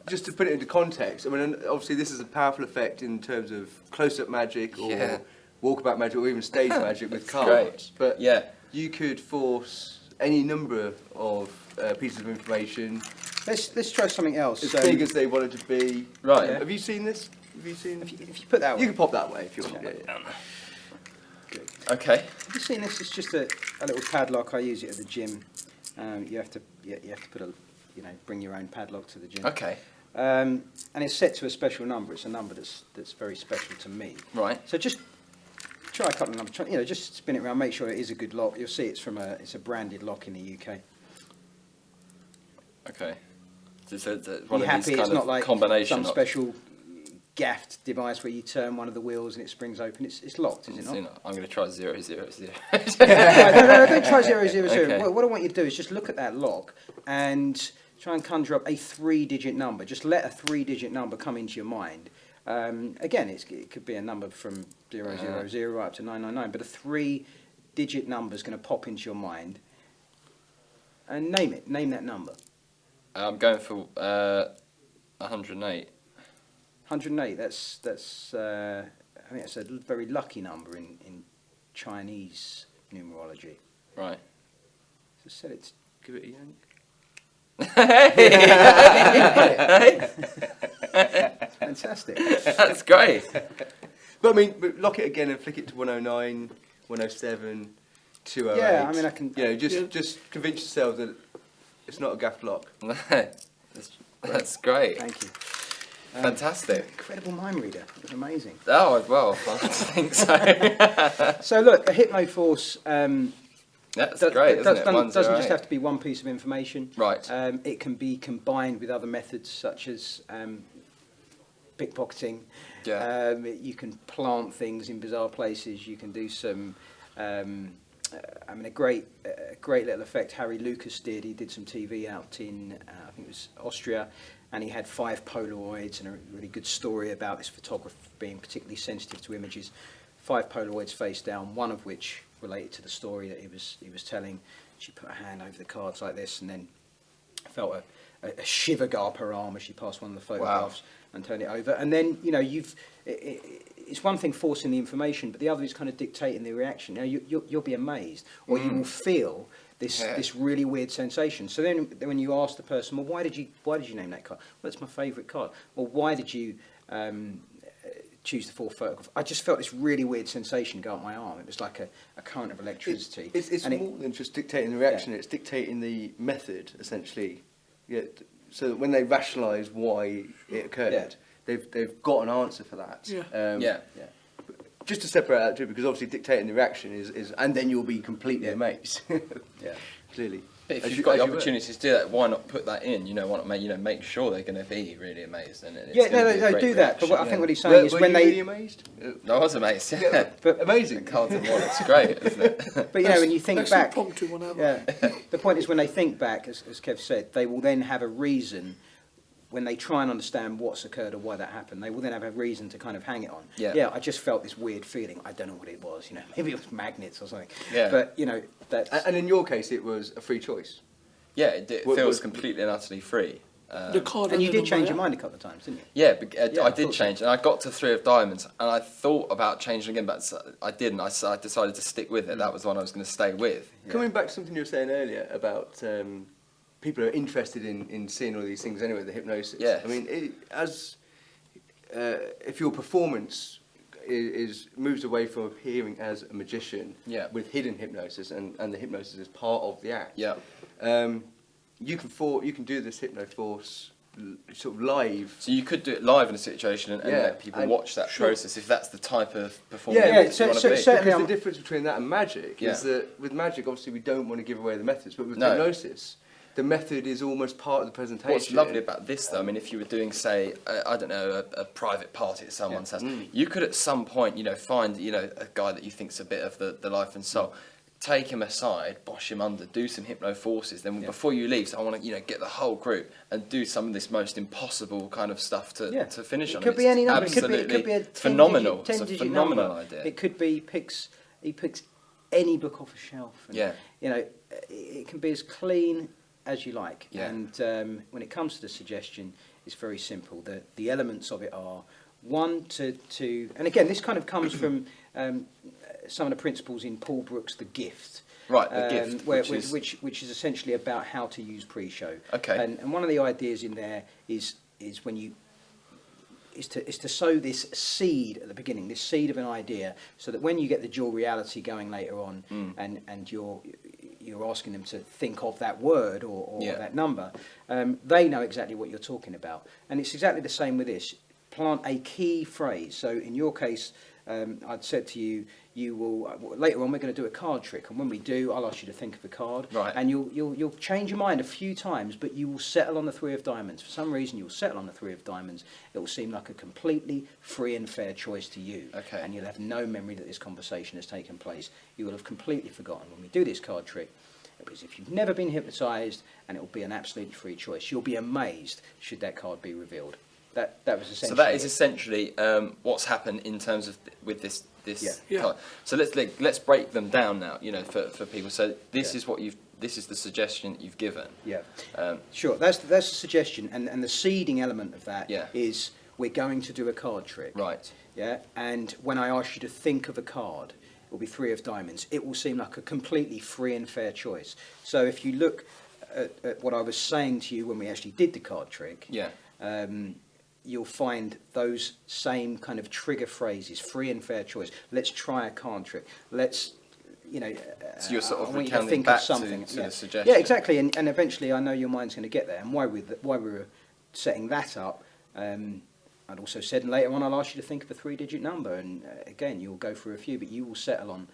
just to put it into context, I mean, obviously this is a powerful effect in terms of close-up magic or Yeah. walkabout magic or even stage magic with That's cards. great. But Yeah. you could force any number of pieces of information Let's try something else. as So, big as they wanted to be. Right. Have you seen this? Have you seen? if you put that You one, can pop that way if you want. Yeah. Yeah, yeah. Okay. have you seen this? It's just a little padlock. I use it at the gym. You have to put bring your own padlock to the gym. Okay. And it's set to a special number. It's a number that's very special to me. Right. So just try a couple of numbers. Just spin it around. Make sure it is a good lock. You'll see it's a branded lock in the UK. Okay. So it's one You of happy? these kind It's of not like combination some of- special gaffed device where you turn one of the wheels and it springs open. It's locked, is it not? I'm going to try 0, 0, 0. No, don't try 000. Okay. What I want you to do is just look at that lock and try and conjure up a 3-digit number. Just let a 3-digit number come into your mind. Again, it could be a number from 000 right up to 999, but a 3-digit number is going to pop into your mind. And name it. Name that number. I'm going for 108. 108. That's I think that's a very lucky number in Chinese numerology. Right. So set it. Give it a yank. Fantastic. That's great. But I mean, lock it again and flick it to 109, 107, 208. Yeah, I mean, I can. Just convince yourself that it's not a gaff lock. That's great. Thank you. Fantastic. Incredible mind reader. It was amazing. Oh, well, I think so. So look, a Hypnoforce That's great, isn't it? doesn't just 108. have to be one piece of information. Right. It can be combined with other methods such as pickpocketing. Yeah. You can plant things in bizarre places. You can do some. A great little effect Harry Lucas did. He did some TV out in I think it was Austria, and he had 5 Polaroids and a really good story about this photographer being particularly sensitive to images. 5 Polaroids face down, one of which related to the story that he was telling. She put her hand over the cards like this, and then felt a shiver go up her arm as she passed one of the photographs and turned it over. And then it's one thing forcing the information, but the other is kind of dictating the reaction. Now you'll be amazed, or you will feel this really weird sensation. So then when you ask the person, well, why did you name that card? Well, it's my favourite card. Well, why did you choose the 4th photograph? I just felt this really weird sensation go up my arm. It was like a current of electricity. It's more than just dictating the reaction. It's dictating the method, essentially. Yeah. So that when they rationalise why it occurred, they've got an answer for that. Yeah. Just to separate out too, because obviously dictating the reaction is and then you'll be completely amazed. Yeah. Clearly. But if As you've you- got as the you were. opportunity to do that, why not put that in? Why not make sure they're going to be really amazed? And it's Yeah, gonna be a no, great do that. But reaction. I think what he's saying is Were when you they, really amazed? I was amazed. Yeah, But amazing. the cards and wallets, great, isn't it? but when you think That's back, impromptu whenever. yeah, the point is when they think back, as Kev said, they will then have a reason when they try and understand what's occurred or why that happened, they will then have a reason to kind of hang it on. Yeah. I just felt this weird feeling. I don't know what it was. Maybe it was magnets or something. Yeah. But that's And in your case, it was a free choice. Yeah, it What- feels what- completely and utterly free. The card and you the did change your number, mind a couple of times, didn't you? Yeah, Yeah, I I did thought so. change, and I got to 3 of diamonds, and I thought about changing again, but I didn't. I decided to stick with it. That was the one I was going to stay with. Coming back to something you were saying earlier about people are interested in seeing all these things anyway, the hypnosis. Yes. I mean, if your performance moves away from appearing as a magician Yeah. with hidden hypnosis, and the hypnosis is part of the act. Yeah. You can do this hypnoforce sort of live. So you could do it live in a situation and Yeah, let people and- watch that Sure. process if that's the type of performance Yeah, you so- want so- to be. certainly Because I'm- the difference between that and magic Yeah. is that with magic, obviously, we don't want to give away the methods, but with No. hypnosis, the method is almost part of the presentation. What's lovely about this, though, I mean, if you were doing, say, I don't know, a private party at someone's house, you could at some point, find, a guy that you think's a bit of the life and soul, take him aside, bosh him under, do some hypnoforces. Then before you leave, so I want to, get the whole group and do some of this most impossible kind of stuff to finish it on. could be any number. Absolutely It could be a phenomenal. 10 It's a digit phenomenal number. idea. It could be he picks any book off a shelf. And, Yeah. it can be as clean as you like. Yeah. And when it comes to the suggestion, it's very simple. The elements of it are one to and again, this kind of comes from some of the principles in Paul Brooks' The Gift. Right, The Gift, which is essentially about how to use pre-show. Okay. And one of the ideas in there is when you is to sow this seed at the beginning, this seed of an idea, so that when you get the dual reality going later on, and you're asking them to think of that word or Yeah. that number, they know exactly what you're talking about. And it's exactly the same with this. Plant a key phrase. So in your case, I'd said to you, you will later on we're going to do a card trick, and when we do, I'll ask you to think of a card, Right. and you'll change your mind a few times, but you will settle on the 3 of diamonds. For some reason, you'll settle on the 3 of diamonds. It will seem like a completely free and fair choice to you, Okay. and you'll have no memory that this conversation has taken place. You will have completely forgotten. When we do this card trick, it was if you've never been hypnotised, and it will be an absolutely free choice. You'll be amazed should that card be revealed. That was essentially. So that is it. essentially with happened in terms of with this Yeah. card. So let's break them down now. For people. So this Yeah. is what this is the suggestion that you've given. Yeah, Um, sure. That's the suggestion, and the seeding element of that is Yeah. we're going to do a card trick. Right. Yeah, and when I ask you to think of a card, it will be 3 of diamonds. It will seem like a completely free and fair choice. So if you look at what I was saying to you when we actually did the card trick, Yeah. you'll find those same kind of trigger phrases: free and fair choice. Let's try a card trick. Let's, So you're sort of I want you to recounting think back of something. to yeah. the suggestion. Yeah, exactly. And eventually, I know your mind's going to get there. And why we were setting that up, I'd also said, and later on, I'll ask you to think of a 3-digit number. And again, you'll go through a few, but you will settle on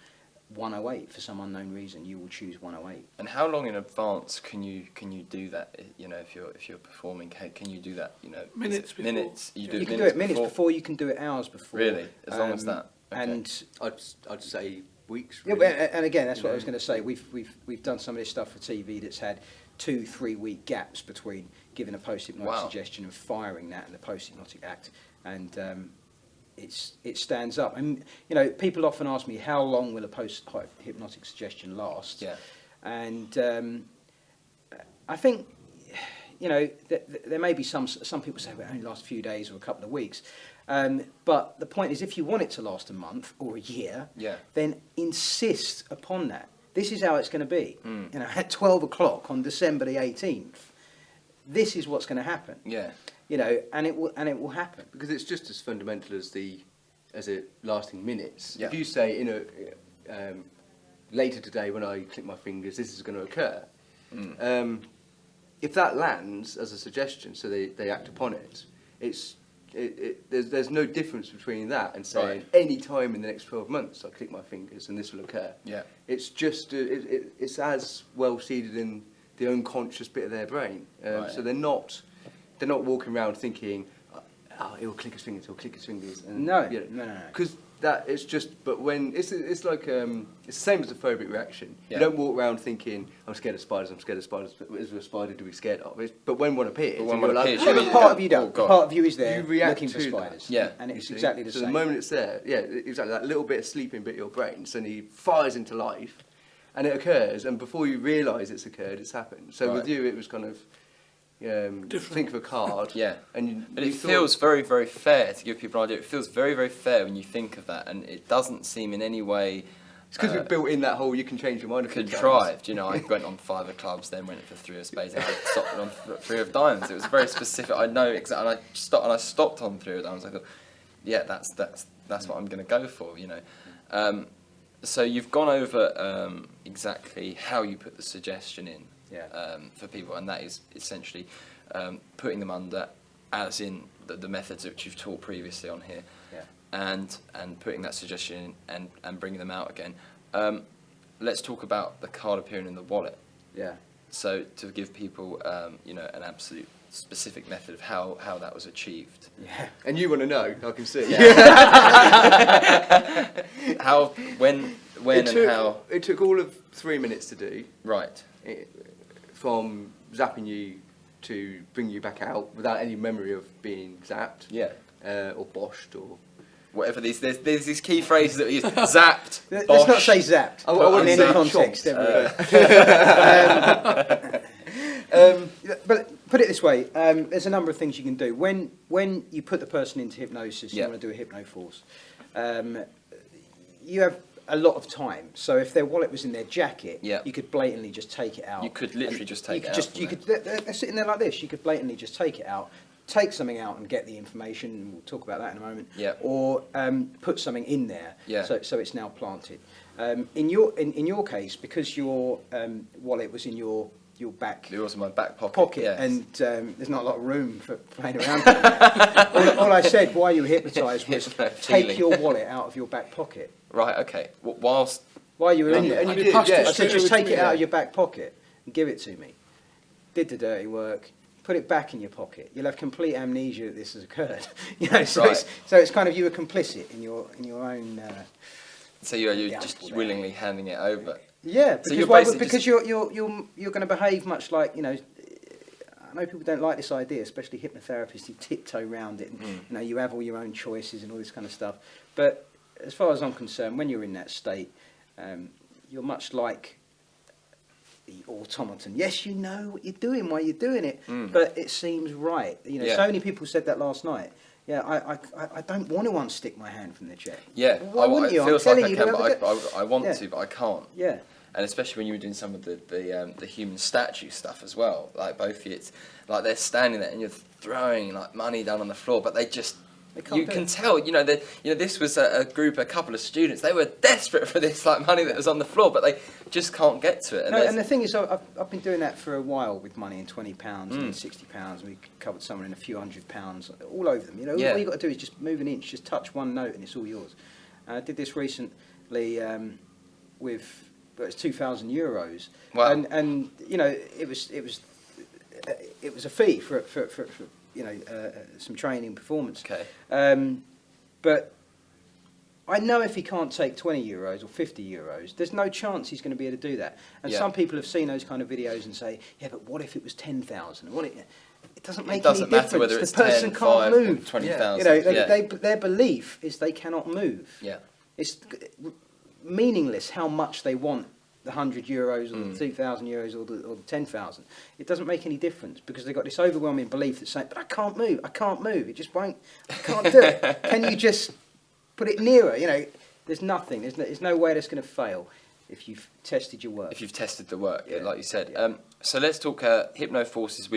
108 for some unknown reason. You will choose 108. And how long in advance can you do that? If you're performing, can you do that? Minutes before. Minutes. You You can do it minutes before. You can do it hours before. Really, as long as that. Okay. And I'd say weeks. yeah, Really. and again, that's what I was going to say. We've done some of this stuff for TV that's had 2-3 week gaps between giving a post hypnotic Wow. suggestion and firing that in the post hypnotic act, and it stands up. And people often ask me, how long will a post hypnotic suggestion last? Yeah. And I think there may be some people say, well, it only lasts a few days or a couple of weeks. But the point is, if you want it to last a month or a year, Yeah. then insist upon that. This is how it's going to be. At 12 o'clock on December the 18th, this is what's going to happen. Yeah. And it will happen. Because it's just as fundamental as it lasting minutes. Yeah. If you say later today when I click my fingers, this is going to occur. If that lands as a suggestion, so they act upon it, there's no difference between that and saying any time in the next 12 months I click my fingers and this will occur. Yeah. It's just it's as well seeded in the unconscious bit of their brain. So they're not walking around thinking, he'll click his fingers, he'll click his fingers. And, No. you know, No. Because that it's just, but when it's like it's the same as a phobic reaction. Yeah. You don't walk around thinking I'm scared of spiders. I'm scared of spiders. Is there a spider to be scared of? But when one appears, But when you're one like, appears, "Oh, you But part of you don't. Oh, God. Part of you is there You react looking for to that. spiders. Yeah. And you it's see? exactly the so same. the moment it's there, yeah, exactly that little bit of sleeping bit of your brain suddenly fires into life, and it occurs, and before you realise it's occurred, it's happened. So with Right. you, it was kind of think of a card, Yeah. and But you it thought- feels very, very fair, to give people an idea. It feels very, very fair when you think of that, and it doesn't seem in any way It's because we've built in that whole you can change your mind a few times. contrived. You know, I went on 5 of clubs, then went for 3 of spades, and I stopped on 3 of diamonds. It was very specific. I know exactly, and I stopped on 3 of diamonds. I thought, yeah, that's what I'm going to go for. You know, so you've gone over exactly how you put the suggestion in for people, and that is essentially putting them under, as in the methods which you've taught previously on here. Yeah. And putting that suggestion in and bringing them out again. Let's talk about the card appearing in the wallet. Yeah. So to give people, you know, an absolute specific method of how that was achieved. Yeah. And you want to know, I can see. How, when and how. It took all of 3 minutes to do, Right. from zapping you to bring you back out without any memory of being zapped, Yeah. or boshed, or... Whatever there's these key phrases that we use. Zapped. Let's not bosh. say zapped I wouldn't in say any context. chopped, But put it this way, there's a number of things you can do. When you put the person into hypnosis, Yeah. you want to do a hypnoforce, you have a lot of time. So if their wallet was in their jacket, Yeah. you could blatantly just take it out. You could literally And just take you it could out. You could. They're sitting there like this. You could blatantly just take it out, take something out and get the information. And we'll talk about that in a moment. Yeah. Or put something in there. Yeah. So it's now planted. In your case, because your wallet was in your back It was in my back pocket. Yes. and there's not a lot of room for playing around. all I said while you were hypnotised was Hypno take feeling. your wallet out of your back pocket. Right. Okay. Whilst. While you were in And there, you I did, did pass yeah. it I said straight just over to take me. it out of your back pocket and give it to me. Did the dirty work. Put it back in your pocket. You'll have complete amnesia that this has occurred. You know, so Right. it's kind of you were complicit in your own. So you're Yeah, just yeah. willingly handing it over. Yeah, So because, you're well, basically because you're going to behave much like, you know, I know people don't like this idea, especially hypnotherapists who tiptoe around it and you know, you have all your own choices and all this kind of stuff. But as far as I'm concerned, when you're in that state, you're much like the automaton. Yes, you know what you're doing while you're doing it, but it seems right. You know, Yeah. so many people said that last night. Yeah, I don't want to unstick my hand from the check. Yeah. Why wouldn't you? It I'm feels like telling I you, can, to have a but go. I want Yeah. to, but I can't. Yeah. And especially when you were doing some of the human statue stuff as well, like both of you, it's like they're standing there and you're throwing like money down on the floor, but they just They can't you do can it. tell, you know, this was a couple of students. They were desperate for this like money that was on the floor, but they just can't get to it. No, and the thing is, I've been doing that for a while with money in £20 and £60. We covered someone in a few £100s, all over them. You know, Yeah. all you got to do is just move an inch, just touch one note, and it's all yours. I did this recently with it's €2,000, Wow. and you know, it was a fee for you know some training performance. Okay. But I know if he can't take €20 or €50, there's no chance he's going to be able to do that. And Yeah. some people have seen those kind of videos and say, yeah, but what if it was 10,000? What it doesn't make It doesn't any matter difference. whether The it's person 10, can't 5, move. 20,000. You know, yeah. their belief is they cannot move. Yeah. It's meaningless how much they want the €100 or the €2,000 or the 10,000. It doesn't make any difference because they've got this overwhelming belief that's saying, but I can't move, it just won't, I can't do it. Can you just put it nearer? You know, there's nothing, there's no way that's going to fail if you've tested your work. If you've tested the work, Yeah. like you said. Yeah. So let's talk hypnoforces.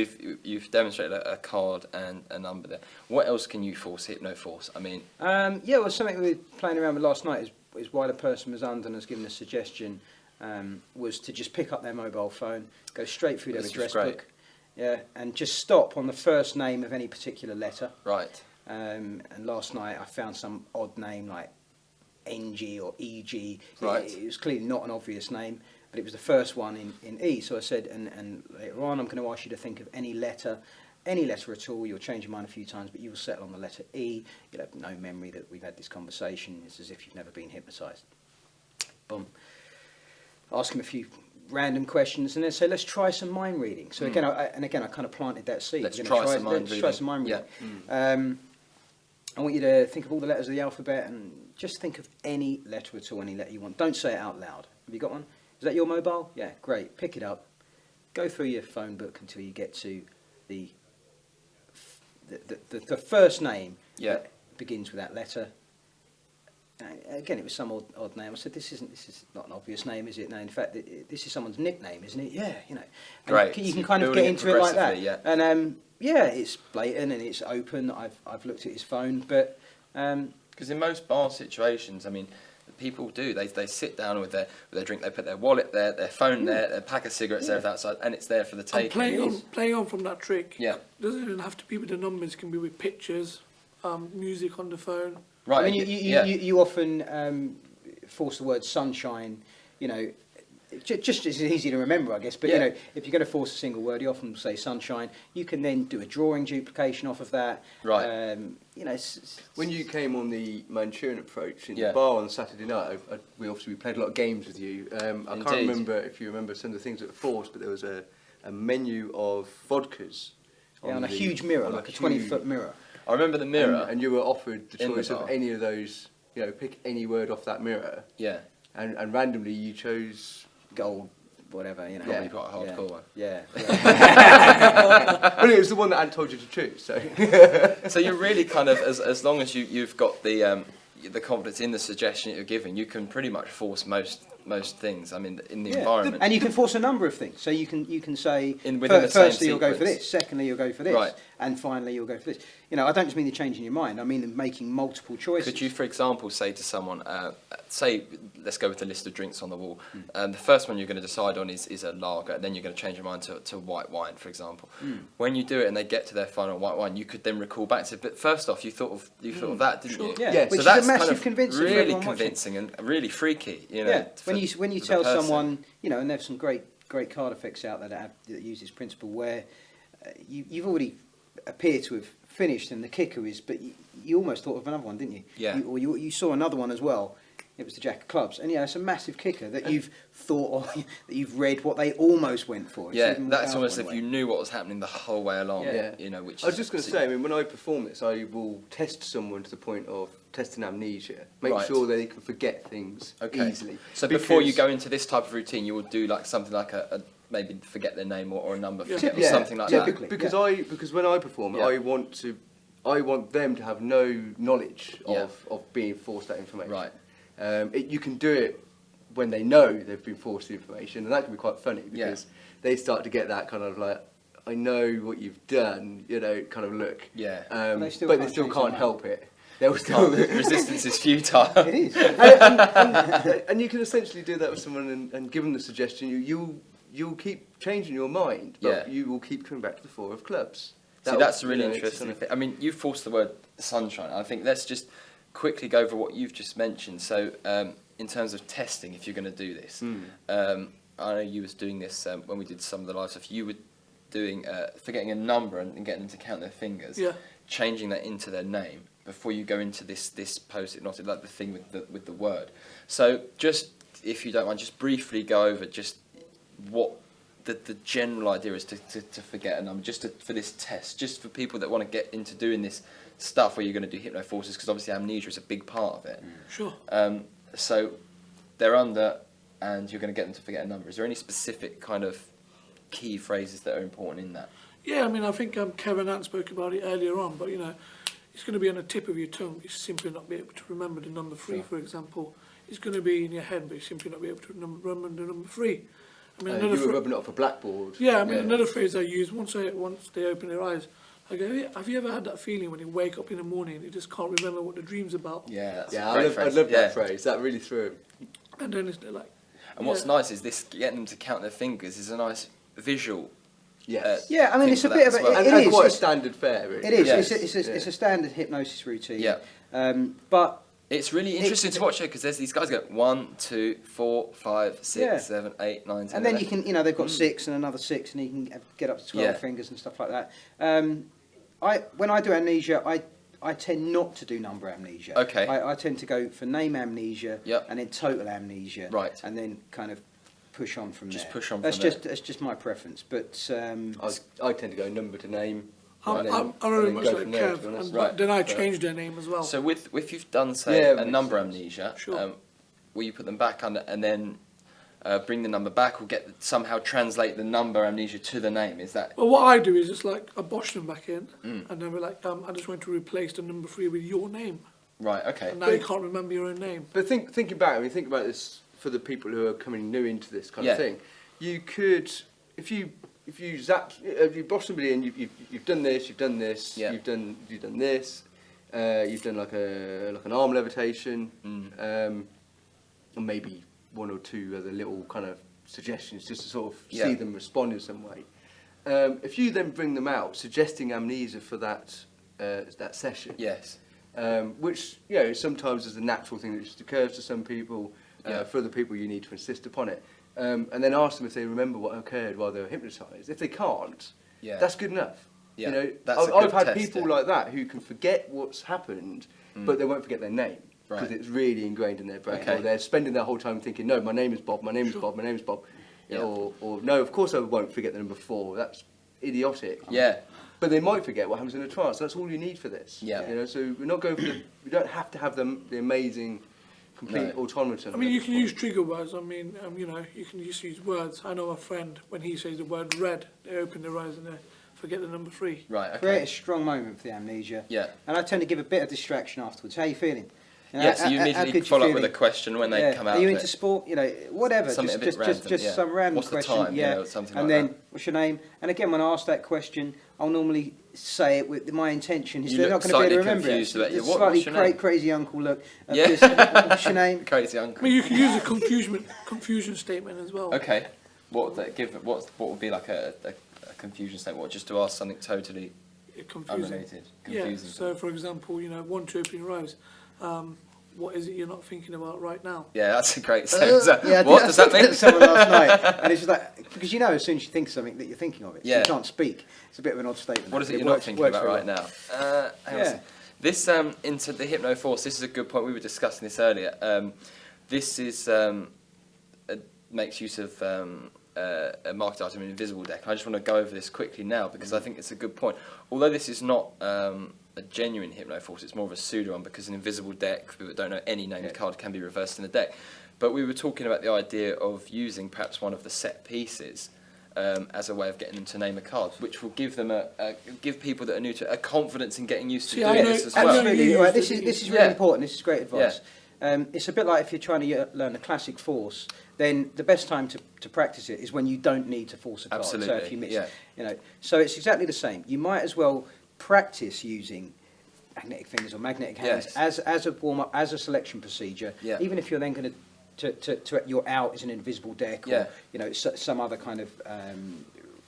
You've demonstrated a card and a number there. What else can you force hypnoforce? I mean, Yeah, well, something we were playing around with last night is why the person was under and has given a suggestion was to just pick up their mobile phone, go straight through their This was address great. book, yeah, and just stop on the first name of any particular letter. right. And last night I found some odd name like NG or EG. Right. It was clearly not an obvious name, but it was the first one in E. So I said, and later on I'm going to ask you to think of any letter any letter at all. You'll change your mind a few times, but you will settle on the letter E. You'll have no memory that we've had this conversation. It's as if you've never been hypnotised. Boom. Ask him a few random questions and then say, let's try some mind reading. So again, I kind of planted that seed. Let's try some mind reading. Yeah. I want you to think of all the letters of the alphabet and just think of any letter at all, any letter you want. Don't say it out loud. Have you got one? Is that your mobile? Yeah, great. Pick it up. Go through your phone book until you get to the first name that begins with that letter. Again, it was some odd name. I said, "This is not an obvious name, is it?" No, in fact, this is someone's nickname, isn't it? Yeah, you know. And Great. You can kind of get into it like that. Yeah. And yeah, it's blatant and it's open. I've looked at his phone, but because in most bar situations, I mean, people do. They sit down with their drink. They put their wallet there, their phone there, their pack of cigarettes there outside, and it's there for the taking. And playing on from that trick. Yeah. Doesn't even have to be with the numbers. It can be with pictures, music on the phone. Right. I mean, you often force the word sunshine, you know, just as easy to remember, I guess. But, you know, if you're going to force a single word, you often say sunshine. You can then do a drawing duplication off of that. Right. You know, when you came on the Manchurian approach in the bar on Saturday night, we played a lot of games with you. I can't remember if you remember some of the things that were forced, but there was a menu of vodkas. On a huge mirror, like a 20-foot mirror. I remember the mirror. And you were offered the choice of any of those, you know, pick any word off that mirror. Yeah. And randomly you chose gold, whatever, you know. Probably quite a hardcore one. Yeah. Well, it was the one that Ant told you to choose, so. So you're really kind of, as long as you've got the confidence in the suggestion that you're giving, you can pretty much force most things. I mean, in the environment. And you can force a number of things. So you can say, firstly you'll go for this, secondly you'll go for this, right, and finally you'll go for this. You know, I don't just mean the changing your mind. I mean making multiple choices. Could you, for example, say to someone, say, let's go with the list of drinks on the wall. The first one you're going to decide on is a lager, and then you're going to change your mind to white wine, for example. When you do it and they get to their final white wine, you could then recall back to, but first off, you thought of that, didn't you? Yeah, so which that's is a massive kind of convincing. really convincing and really freaky. You know, yeah, when you tell someone, you know, and there's some great card effects out there that use this principle where you've already appear to have finished and the kicker is, but you almost thought of another one, didn't you? Yeah. You saw another one as well. It was the Jack of Clubs, and yeah, it's a massive kicker that you've thought of, that you've read what they almost went for. It's that's almost if you knew what was happening the whole way along. Yeah. You know, which I was just going to say, I mean, when I perform this, I will test someone to the point of testing amnesia, make sure they can forget things easily. So before you go into this type of routine, you would do like something like a maybe forget their name or a number, forget, or something like that. Because when I perform, I want them to have no knowledge of being forced that information. Right. You can do it when they know they've been forced the information, and that can be quite funny because they start to get that kind of like, I know what you've done, you know, kind of look. Yeah. But they still can't help it. They'll still resistance is futile. It is. And you can essentially do that with someone and give them the suggestion. You'll keep changing your mind, but you will keep coming back to the four of clubs. See, that's a really interesting thing. I mean, you forced the word sunshine. I think let's just quickly go over what you've just mentioned. So, in terms of testing, if you're going to do this, I know you was doing this when we did some of the live stuff. You were doing forgetting a number and getting them to count their fingers, changing that into their name before you go into this post-it noted, like the thing with the word. So, just if you don't mind, just briefly go over just what the general idea is to forget a number, just for this test, just for people that want to get into doing this stuff where you're going to do hypnoforces, because obviously amnesia is a big part of it. Sure. So they're under, and you're going to get them to forget a number. Is there any specific kind of key phrases that are important in that? Yeah, I mean, I think Kevin Ant spoke about it earlier on, but you know, it's going to be on the tip of your tongue. You simply not be able to remember the number 3, for example. It's going to be in your head, but you simply not be able to remember the number 3. I mean, you were rubbing it off a blackboard. Yeah, I mean, another phrase I use once they open their eyes, I go, have you ever had that feeling when you wake up in the morning and you just can't remember what the dream's about? Yeah, that's I love that phrase. That really threw him. And then it's like. And what's nice is this getting them to count their fingers is a nice visual. Yes. Yeah, I mean, it's a bit of and quite a standard fare. Really. It is. Yeah. It's a standard hypnosis routine. Yeah. But It's really interesting to watch it because there's these guys go 1, 2, 4, 5, 6, 7, 8, 9, 10. And then you can, you know, they've got 6 and another 6, and you can get up to 12 fingers and stuff like that. When I do amnesia, I tend not to do number amnesia. Okay. I tend to go for name amnesia Yep. and then total amnesia. Right. And then kind of push on from there. Just push on that's from just, That's just my preference. But I tend to go number to name. I'm very much like Kev, and then I changed their name as well. So if you've done, say, a number amnesia, Sure. will you put them back under and then bring the number back, or somehow translate the number amnesia to the name? Is that? Well, what I do is just like I bosh them back in, and then we're like, I just want to replace the number 3 with your name. Right. Okay. And now you can't remember your own name. But think about it. Think about this for the people who are coming new into this kind of thing. You could, if you boss somebody and you've done this, you've done this, you've done this, you've done like an arm levitation, and maybe 1 or 2 other little kind of suggestions just to sort of see them respond in some way. If you then bring them out, suggesting amnesia for that session, Yes. which sometimes is a natural thing that just occurs to some people. For other people, you need to insist upon it, and then ask them if they remember what occurred while they were hypnotised. If they can't, that's good enough. Yeah, I've had people like that who can forget what's happened, but they won't forget their name because it's really ingrained in their brain. Okay. Or they're spending their whole time thinking, "No, my name is Bob. My name is Bob. My name is Bob." Or no, of course I won't forget the number 4. That's idiotic. Yeah. But they might forget what happens in a trance. That's all you need for this. Yeah. So we're not going for we don't have to have the amazing, complete automaton. I mean, you can use trigger words. I mean, you can just use words. I know a friend, when he says the word red, they open their eyes and they forget the number 3. Right. Okay. create a strong moment for the amnesia. Yeah. And I tend to give a bit of distraction afterwards. How are you feeling? So you immediately follow up with a question when they come out. Are you of into it. sport? Whatever. Something a bit random, just some random What's question. the time? Yeah. Something And like then, that. what's your name? And again, when I ask that question, I'll normally say it with my intention is You they're look not going to be able to slightly remember it. confused about it. It's What's slightly your name? crazy uncle look. Yeah. What's your name? Crazy I uncle. mean, you can use a confusion statement as well. Okay. What would be like a confusion statement? What, just to ask something totally Confusing. unrelated, Yeah. confusing? So, for example, 1, 2, open your eyes. What is it you're not thinking about right now? Yeah, that's a great sentence. Yeah, What does that mean? To someone last night, and it's just like because as soon as you think of something that you're thinking of it, so Yeah. you can't speak. It's a bit of an odd statement. What is it But you're not works- thinking works about very right well. now? Hang on a second. This into the hypnoforce. This is a good point. We were discussing this earlier. This is makes use of a market item, an invisible deck. I just want to go over this quickly now because I think it's a good point. Although this is not a genuine hypnoforce, it's more of a pseudo one because an invisible deck, people that don't know any named card, can be reversed in the deck. But we were talking about the idea of using perhaps one of the set pieces as a way of getting them to name a card, which will give them give people that are new to it a confidence in getting used to doing this as well. Absolutely. Right, this is really Yeah. important. This is great advice. It's a bit like if you're trying to learn a classic force, then the best time to practice it is when you don't need to force a card. So Absolutely, if you miss, yeah. so it's exactly the same. You might as well practice using magnetic fingers or magnetic hands as a warm up, as a selection procedure. Yeah. Even if you're then going to you're out as an invisible deck, or some other kind of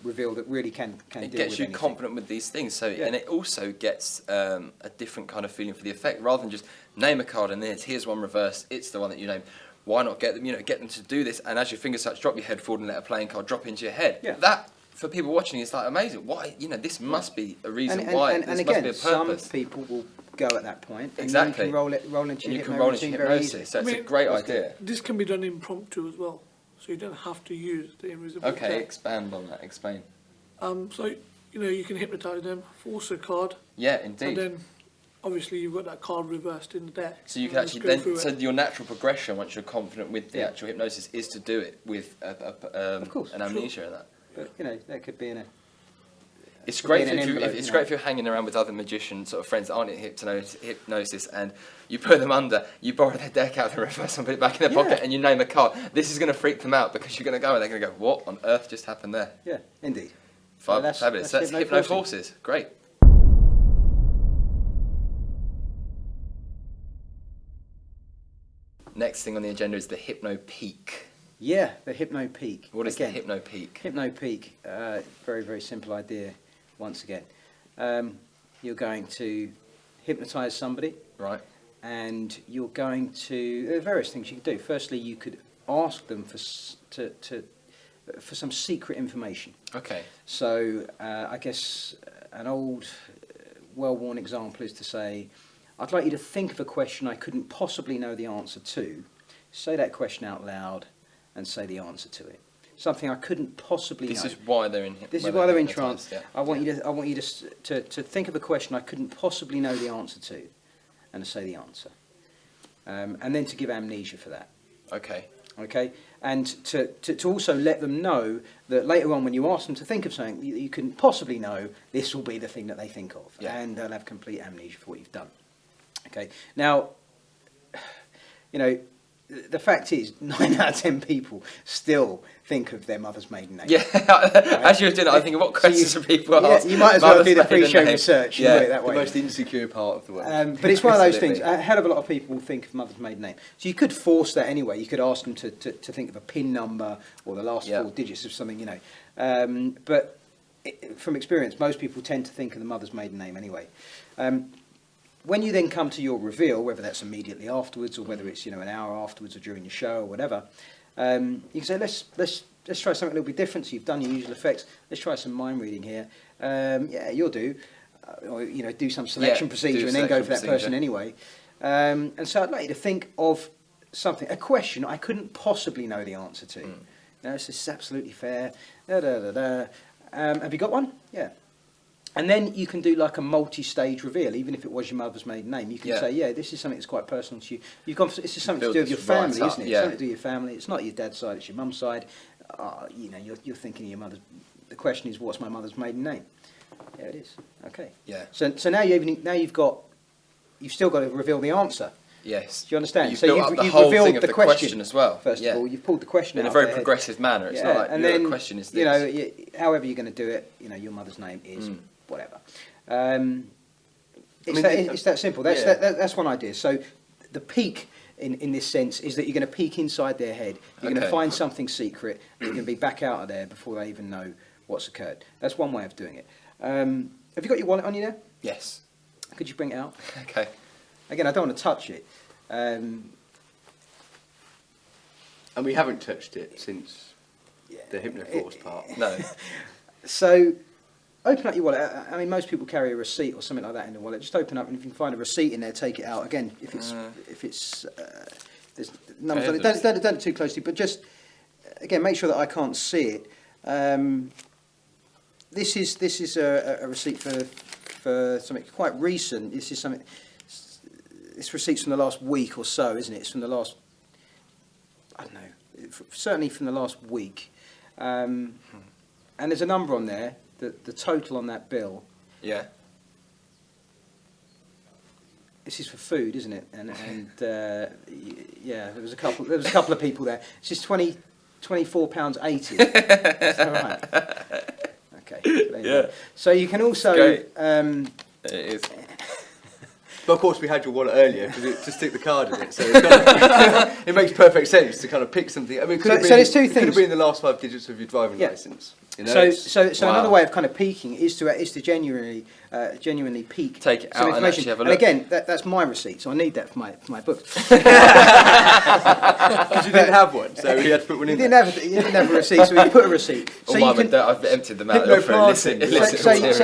reveal that really can It deal with gets you anything. confident with these things, and it also gets a different kind of feeling for the effect. Rather than just name a card and here's one reversed, it's the one that you name. Why not get them? Get them to do this, and as your fingers touch, drop your head forward and let a playing card drop into your head. Yeah. That for people watching is like amazing. Why? This must be a reason why. And This again, must be a purpose. some people will go at that point, and Exactly. you can roll into And your you can roll into routine very hypnosis. easily. So it's a great idea. This can be done impromptu as well, so you don't have to use the invisible Okay, deck. expand on that. Explain. So you can hypnotise them, force a card, Yeah, and indeed. then obviously you've got that card reversed in the deck. So you and can just actually go then, through so it. your natural progression once you're confident with the Yeah. actual hypnosis is to do it with Of course, an amnesia and that. But that could be in a. It's Could great be in if an you, envelope, it's you great know. if you're hanging around with other magicians, sort of friends that aren't in hypnosis, and you put them under, you borrow their deck out, and reverse and put it back in their pocket, and you name a card. This is going to freak them out because you're going to go and they're going to go, "What on earth just happened there?" Yeah, indeed. Fabulous. That's hypnoforces. Great. Next thing on the agenda is the hypno peak. Yeah, the hypno peak. What is Again, the hypno peak? Hypno peak, very, very simple idea once again. You're going to hypnotise somebody, Right. and you're going to, there are various things you could do. Firstly, you could ask them for for some secret information. Okay. So I guess an old, well-worn example is to say, I'd like you to think of a question I couldn't possibly know the answer to. Say that question out loud and say the answer to it. Something I couldn't possibly know. This is why they're in. This is why they're in hypnotised, trance. yeah. I want you to think of a question I couldn't possibly know the answer to, and to say the answer, and then to give amnesia for that. Okay. Okay, and to also let them know that later on, when you ask them to think of something you couldn't possibly know, this will be the thing that they think of, Yeah. and they'll have complete amnesia for what you've done. Okay, now, you know, the fact is, 9 out of 10 people still think of their mother's maiden name. Yeah, as you were doing it, I think, what questions are people ask? You might as well Mother's do the maiden pre-show name. research. Yeah. And do it that The way. most insecure part of the world. But it's one of those Absolutely. things. A hell of a lot of people think of mother's maiden name. So you could force that anyway. You could ask them to think of a PIN number or the last Yeah. 4 digits of something, you know. But from experience, most people tend to think of the mother's maiden name anyway. When you then come to your reveal, whether that's immediately afterwards or whether it's, you know, an hour afterwards or during your show or whatever, you can say, let's try something a little bit different. So you've done your usual effects. Let's try some mind reading here. Yeah, you'll do. Or, you know, do some selection Yeah, procedure do a and then go for that selection person anyway. And so I'd like you to think of something, a question I couldn't possibly know the answer to. No, this is absolutely fair. Da, da, da, da. Have you got one? Yeah. And then you can do like a multi-stage reveal, even if it was your mother's maiden name. You can Yeah. say, yeah, this is something that's quite personal to you. You've gone for, this is something to Build do with your this right family, up, isn't it? yeah. It's something to do with your family. It's not your dad's side, it's your mum's side. You know, you're thinking of your mother's. The question is, what's my mother's maiden name? Yeah, it is. Okay. Yeah. So now you've still got to reveal the answer. Yes. Do you understand? You've So built you've- up the you've whole revealed thing of the the question as well. First Yeah. of all, you've pulled the question In out a very of their head. progressive manner. It's not like and your then, question is this. you know, however you're going to do it, you know, your mother's name is whatever. It's that simple. That's one idea. So the peak in this sense is that you're going to peek inside their head. You're going to Okay. find something secret, and you're going to be back out of there before they even know what's occurred. That's one way of doing it. Have you got your wallet on you there? Yes. Could you bring it out? Okay. Again, I don't want to touch it. And we haven't touched it since the hypnoforce part. No. So, open up your wallet. I mean, most people carry a receipt or something like that in the wallet. Just open up, and if you can find a receipt in there, take it out. Again, if it's there's numbers on it. Don't do it too closely, but just again, make sure that I can't see it. This is a receipt for something quite recent. This is something. This receipt's from the last week or so, isn't it? It's from the last. I don't know. Certainly from the last week. And there's a number on there. The total on that bill. Yeah. This is for food, isn't it? And yeah, there was a couple of people there. It's just £24.80. Is that right? Okay. There you go. So you can also. It is. But of course, we had your wallet earlier to stick the card in it, so it's kind of, it makes perfect sense to kind of pick something. I mean, So there's two it could have things. been the last 5 digits of your driving license. You know, So Wow. another way of kind of peeking is to genuinely peek. Take it some out and information. actually have a And look. again, that's my receipt, so I need that for my book. because you didn't have one, so we had to put one You in. didn't have a receipt, so you put a receipt. All mine were I've emptied them out Hypno for illicit planting. material.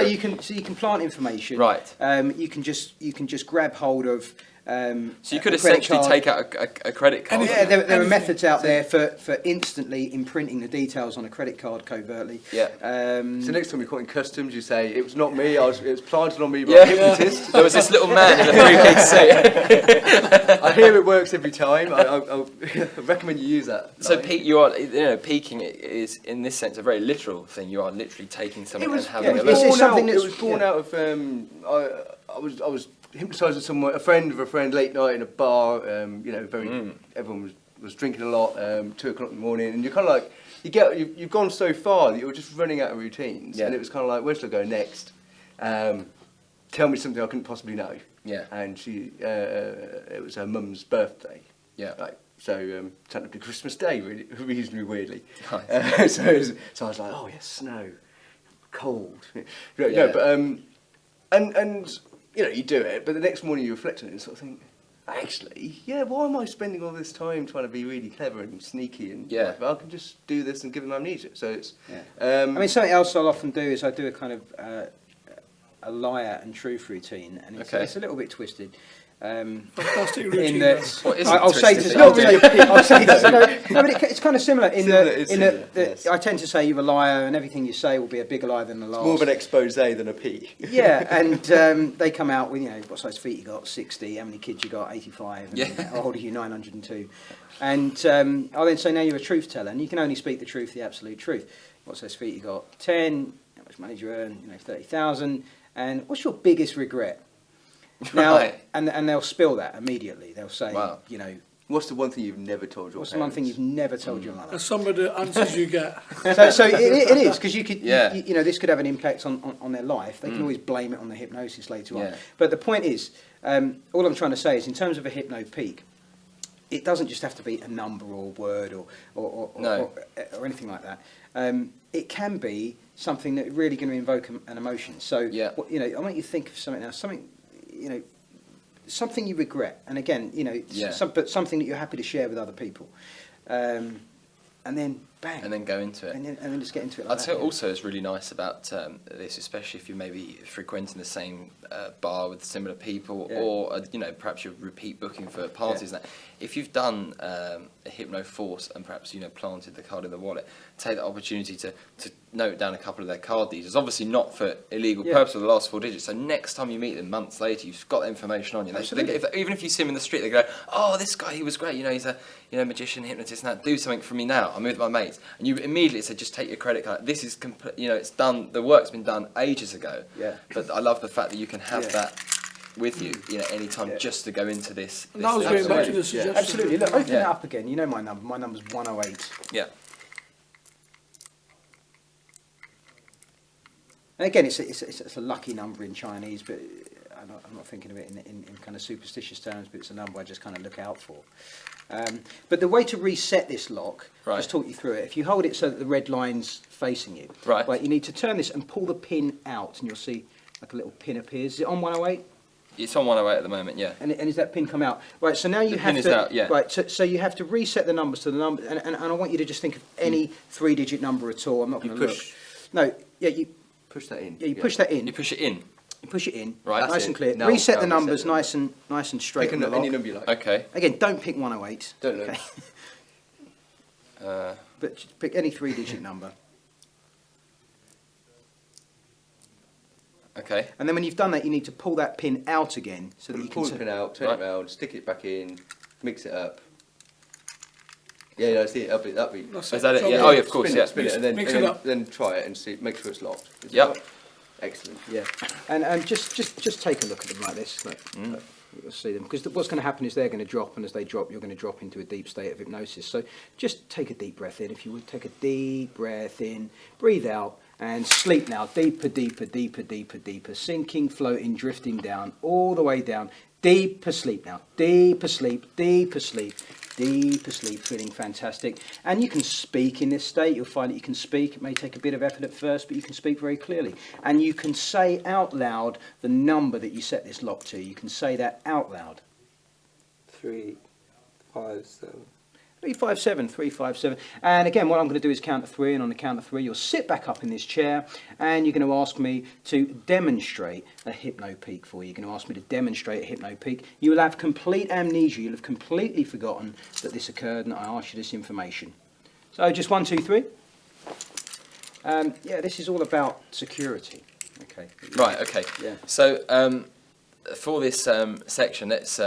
So you can plant information. Right. You can just grab hold of. So you could a credit essentially card. take out a credit card. Yeah, there are Anything. methods out there for instantly imprinting the details on a credit card covertly. Yeah. So next time you're caught in customs, you say, it was not me, it was planted on me by Yeah. a hypnotist. There was this little man in a 3-piece suit. I hear it works every time. I recommend you use that. So line. Peak, you are, peeking is in this sense a very literal thing. You are literally taking something It was, and having it a was look. It's born out. something It that's- was born out of. I was hypnotising someone, a friend of a friend, late night in a bar. Everyone was drinking a lot. 2 o'clock in the morning, and you're kind of like, you've gone so far that you're just running out of routines, Yeah. and it was kind of like, where should I go next? Tell me something I couldn't possibly know. Yeah. And she, it was her mum's birthday. Yeah. Right. So turned up to Christmas Day, really, reasonably weirdly. Nice. So I was like, oh yes, snow, cold. No, Yeah. but and you know, you do it, but the next morning you reflect on it and sort of think, actually, yeah, why am I spending all this time trying to be really clever and sneaky and Yeah. whatever? I can just do this and give them amnesia. So it's I mean, something else I'll often do is I do a kind of a liar and truth routine, and it's a little bit twisted. Fantastic routine. In that, What is I'll it say twisted? to, I'll say to, no, but it's kind of similar in that similar, yes. I tend to say you're a liar, and everything you say will be a bigger lie than the last. more of an expose than a peak. Yeah, and they come out with, what size feet you got, 60, how many kids you got, 85, and how old are you, 902. And I'll then say, now you're a truth teller, and you can only speak the truth, the absolute truth. What size feet you got, 10, how much money do you earn, 30,000, and what's your biggest regret? Now, Right. and they'll spill that immediately. They'll say, Wow. What's the one thing you've never told your what's parents? the one thing you've never told your mother? And some of the answers you get. So it is, because you could, this could have an impact on their life. They can always blame it on the hypnosis later on. Yeah. But the point is, all I'm trying to say is, in terms of a hypno peak, it doesn't just have to be a number or a word or anything like that. It can be something that really going to invoke an emotion. So, I want you to think of something now, something you regret, and again, but something that you're happy to share with other people, and then bang, And then go into it. and then just get into it. I'd say also it's really nice about this, especially if you're maybe frequenting the same bar with similar people, or perhaps you're repeat booking for parties. And that. If you've done a hypno force and perhaps planted the card in the wallet, take the opportunity to note down a couple of their card details. Obviously not for illegal purpose of the last 4 digits. So next time you meet them months later, you've got that information on you. Even if you see them in the street, they go, "Oh, this guy, he was great. He's a magician, hypnotist, and that. Do something for me now. I'm with my mates." And you immediately said, "Just take your credit card. This is it's done. The work's been done ages ago." Yeah. But I love the fact that you can have that with you, any time just to go into this. And that was going back to the suggestion. Absolutely. Look, open it up again. You know my number. My number's 108. Yeah. And again, it's a lucky number in Chinese, but I'm not thinking of it in kind of superstitious terms, but it's a number I just kind of look out for. But the way to reset this lock, just talk you through it. If you hold it so that the red line's facing you, you need to turn this and pull the pin out, and you'll see like a little pin appears. Is it on 108? It's on 108 at the moment, yeah. And is that pin come out? Right, so now you have pin to... is out, yeah. Right, so you have to reset the numbers to the number, and I want you to just think of any 3-digit number at all. I'm not going to look. No, you... Push that in. Yeah, you push that in. You push it in. You push it in, Right. nice and clear. Now Reset the reset numbers them. nice and straight. Pick on the any lock. number you like. Okay. Again, don't pick 108. Don't look. Okay. But just pick any 3-digit number. Okay. And then when you've done that, you need to pull that pin out again, so that you Pull can... the pin out, turn it round, stick it back in, mix it up. Yeah, that's it. That'll be. That's Is that it? So Yeah. Oh, yeah, of course, Spin yeah. it, spin it, and then Mix it up. then try it and see. Make sure it's locked. Is it Yep. locked? Excellent. Yeah, and just take a look at them like this. Look, you'll see them, because what's going to happen is they're going to drop, and as they drop, you're going to drop into a deep state of hypnosis. So just take a deep breath in, if you would. Take a deep breath in, breathe out, and sleep now. Deeper, deeper, deeper, deeper, deeper. Sinking, floating, drifting down, all the way down. Deeper sleep now. Deeper sleep, deeper sleep. Deeper sleep, feeling fantastic. And you can speak in this state. You'll find that you can speak. It may take a bit of effort at first, but you can speak very clearly. And you can say out loud the number that you set this lock to. You can say that out loud. 357. 357, 357. And again, what I'm going to do is count to 3, and on the count of 3, you'll sit back up in this chair, and you're going to ask me to demonstrate a hypno peak for you. You're going to ask me to demonstrate a hypno peak. You will have complete amnesia. You'll have completely forgotten that this occurred, and I asked you this information. So just 1, 2, 3. Yeah, this is all about security. Okay. Right. Okay. Yeah. So for this section, let's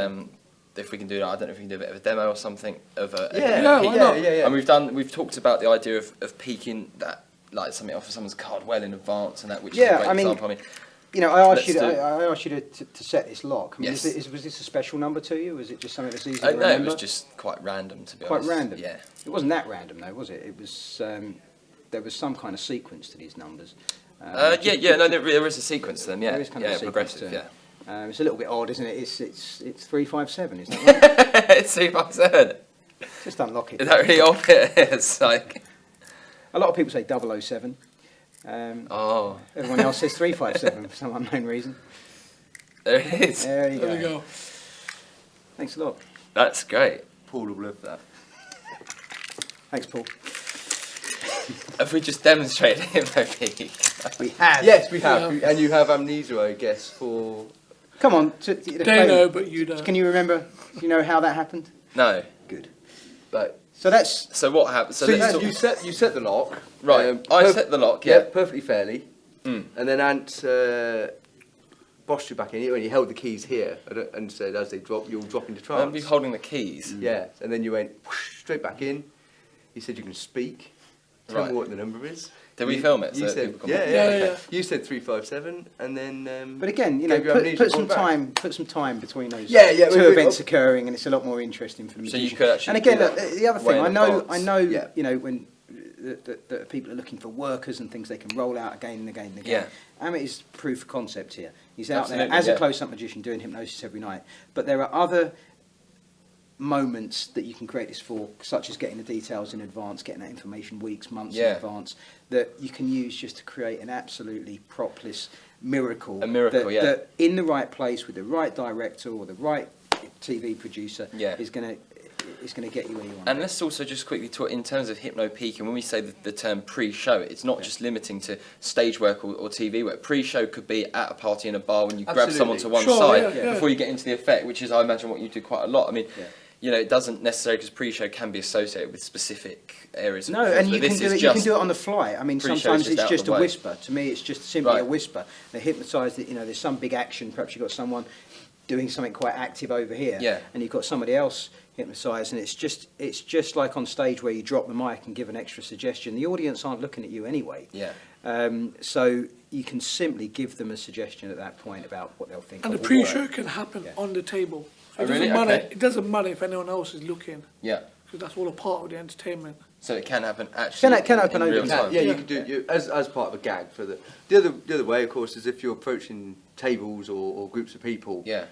if we can do that. I don't know if we can do a bit of a demo or something of a why not? Yeah. And we've talked about the idea of peaking that, like something off of someone's card well in advance, and that, which is a great example. I mean, I asked you. Let's do- I asked you to set this lock. I mean, Yes. was this a special number to you? Was it just something that's easy to no, remember? it was just quite random, to be Quite honest. random. Yeah. It wasn't that random though, was it? It was. There was some kind of sequence to these numbers. No, there is a sequence to them. Yeah. There is kind of a sequence progressive. to Yeah. it. It's a little bit odd, isn't it? It's 357, is that right? It's 357. Just unlock it. Is that really odd? It's like. A lot of people say 007. Oh. Everyone else says 357 for some unknown reason. There it is. There you There we go. go. Thanks a lot. That's great. Paul will love that. Thanks, Paul. Have we just demonstrated hypno-peak? We have. Yes, we have. And you have amnesia, I guess, for... Come on. They know, but you don't. Can you remember? Do you know how that happened? No. Good. But So that's... So what happened? so you set the lock. Right. I set the lock. Yeah. perfectly fairly. Mm. And then Ant bossed you back in when you held the keys here and said as they drop, you'll drop into trance. I'll be holding the keys. Yeah, and then you went whoosh, straight back in. You said you can speak. Tell me what the number is. Did we film it? You So said, people can yeah, watch? Yeah. You said 357, and then. But again, you know, gave you amnesia, put some brought it back. put some time between those Yeah, two events occurring, and it's a lot more interesting for the So magician. you could actually And again, do look, that the other way thing, in I advance. know, Yeah. you know, when the people are looking for workers and things they can roll out again and again and again. Yeah. Amit is proof of concept here. He's out Absolutely, there as yeah. a close-up magician doing hypnosis every night. But there are other moments that you can create this for, such as getting the details in advance, getting that information weeks, months in Yeah. advance, that you can use just to create an absolutely propless miracle. A miracle, that, yeah. that in the right place with the right director or the right TV producer Yeah. is going to get you where you want. And let's also just quickly talk in terms of hypno-peak, and when we say the term pre-show, it's not just limiting to stage work or TV work. Pre-show could be at a party in a bar when you grab someone to one Sure, side yeah. before you get into the effect, which is, I imagine, what you do quite a lot. I mean, Yeah. you know, it doesn't necessarily, because pre-show can be associated with specific areas of No, performance, and but you can this do is it. You can just- do it on the fly. I mean, Pre-show's sometimes just it's out just of the a way. whisper. To me, it's just simply Right. a whisper. They're hypnotised. You know, there's some big action. Perhaps you've got someone doing something quite active over here, Yeah. and you've got somebody else hypnotised, and it's just like on stage where you drop the mic and give an extra suggestion. The audience aren't looking at you anyway. Yeah. So you can simply give them a suggestion at that point about what they'll think. And the of pre-show can happen Yeah. on the table. So Oh, it doesn't really? matter. Okay. It doesn't matter if anyone else is looking, Yeah. because that's all a part of the entertainment. So it can happen actually Can happen in real open. time. Yeah, you Yeah. could do as part of a gag for the other way, of course, is if you're approaching tables or groups of people. Yeah.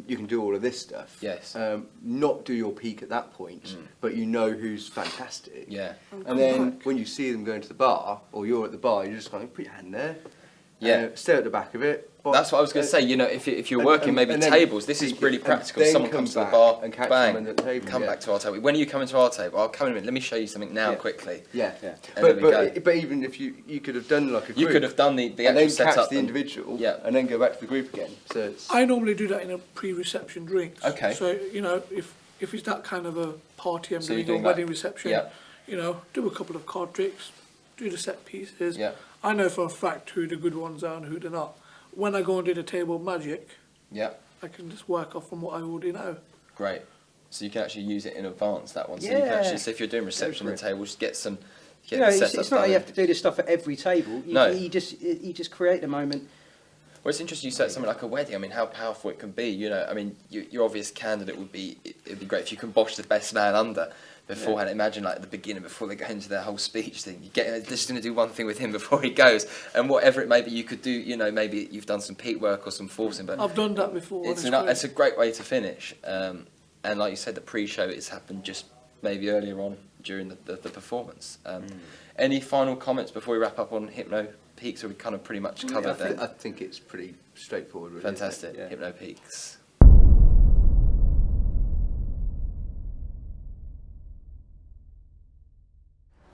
You can do all of this stuff. Yes. Not do your peak at that point, but you know who's fantastic. Yeah. And then when you see them going to the bar, or you're at the bar, you just kind of put your hand there. Yeah. Stare at the back of it. That's what I was going to say. You know, if you're and- working and- maybe and then tables, this is peek really it, practical. and then Someone come comes to the back bar, and catch bang, them at the table, come yeah. back to our table. When are you coming to our table? I'll come in a minute. Let me show you something now Yeah. quickly. Yeah. Yeah. And there we go. But even if you could have done like a group, You could have done the and actual then setup. catch the and- individual, Yeah. and then go back to the group again. So it's I normally do that in a pre-reception drinks. Okay. So, you know, if it's that kind of a party I'm So you're doing, doing or wedding that. reception, Yeah. you know, do a couple of card tricks, do the set pieces. Yeah. I know for a fact who the good ones are and who they're not. When I go and do the table magic, Yeah. I can just work off from what I already know. Great. So you can actually use it in advance, that one. So you Yeah. can actually, so if you're doing reception Go and for it. tables, get some. Get You know, the it's setup not like done. you have to do this stuff at every table. No. You just create a moment. Well, it's interesting you said something like a wedding. I mean, how powerful it can be. You know, I mean, your obvious candidate would be, it'd be great if you can bosh the best man under beforehand. Imagine like at the beginning, before they go into their whole speech thing, you get, they're just going to do one thing with him before he goes, and whatever it may be, you could do. You know, maybe you've done some peak work or some forcing, but I've done that before. and it's a great way to finish. And like you said, the pre-show, it's happened just maybe earlier on during the performance. Any final comments before we wrap up on Hypno Peaks, or we kind of pretty much covered that? I think it's pretty straightforward. Really, isn't it? Fantastic. Yeah. Hypno Peaks.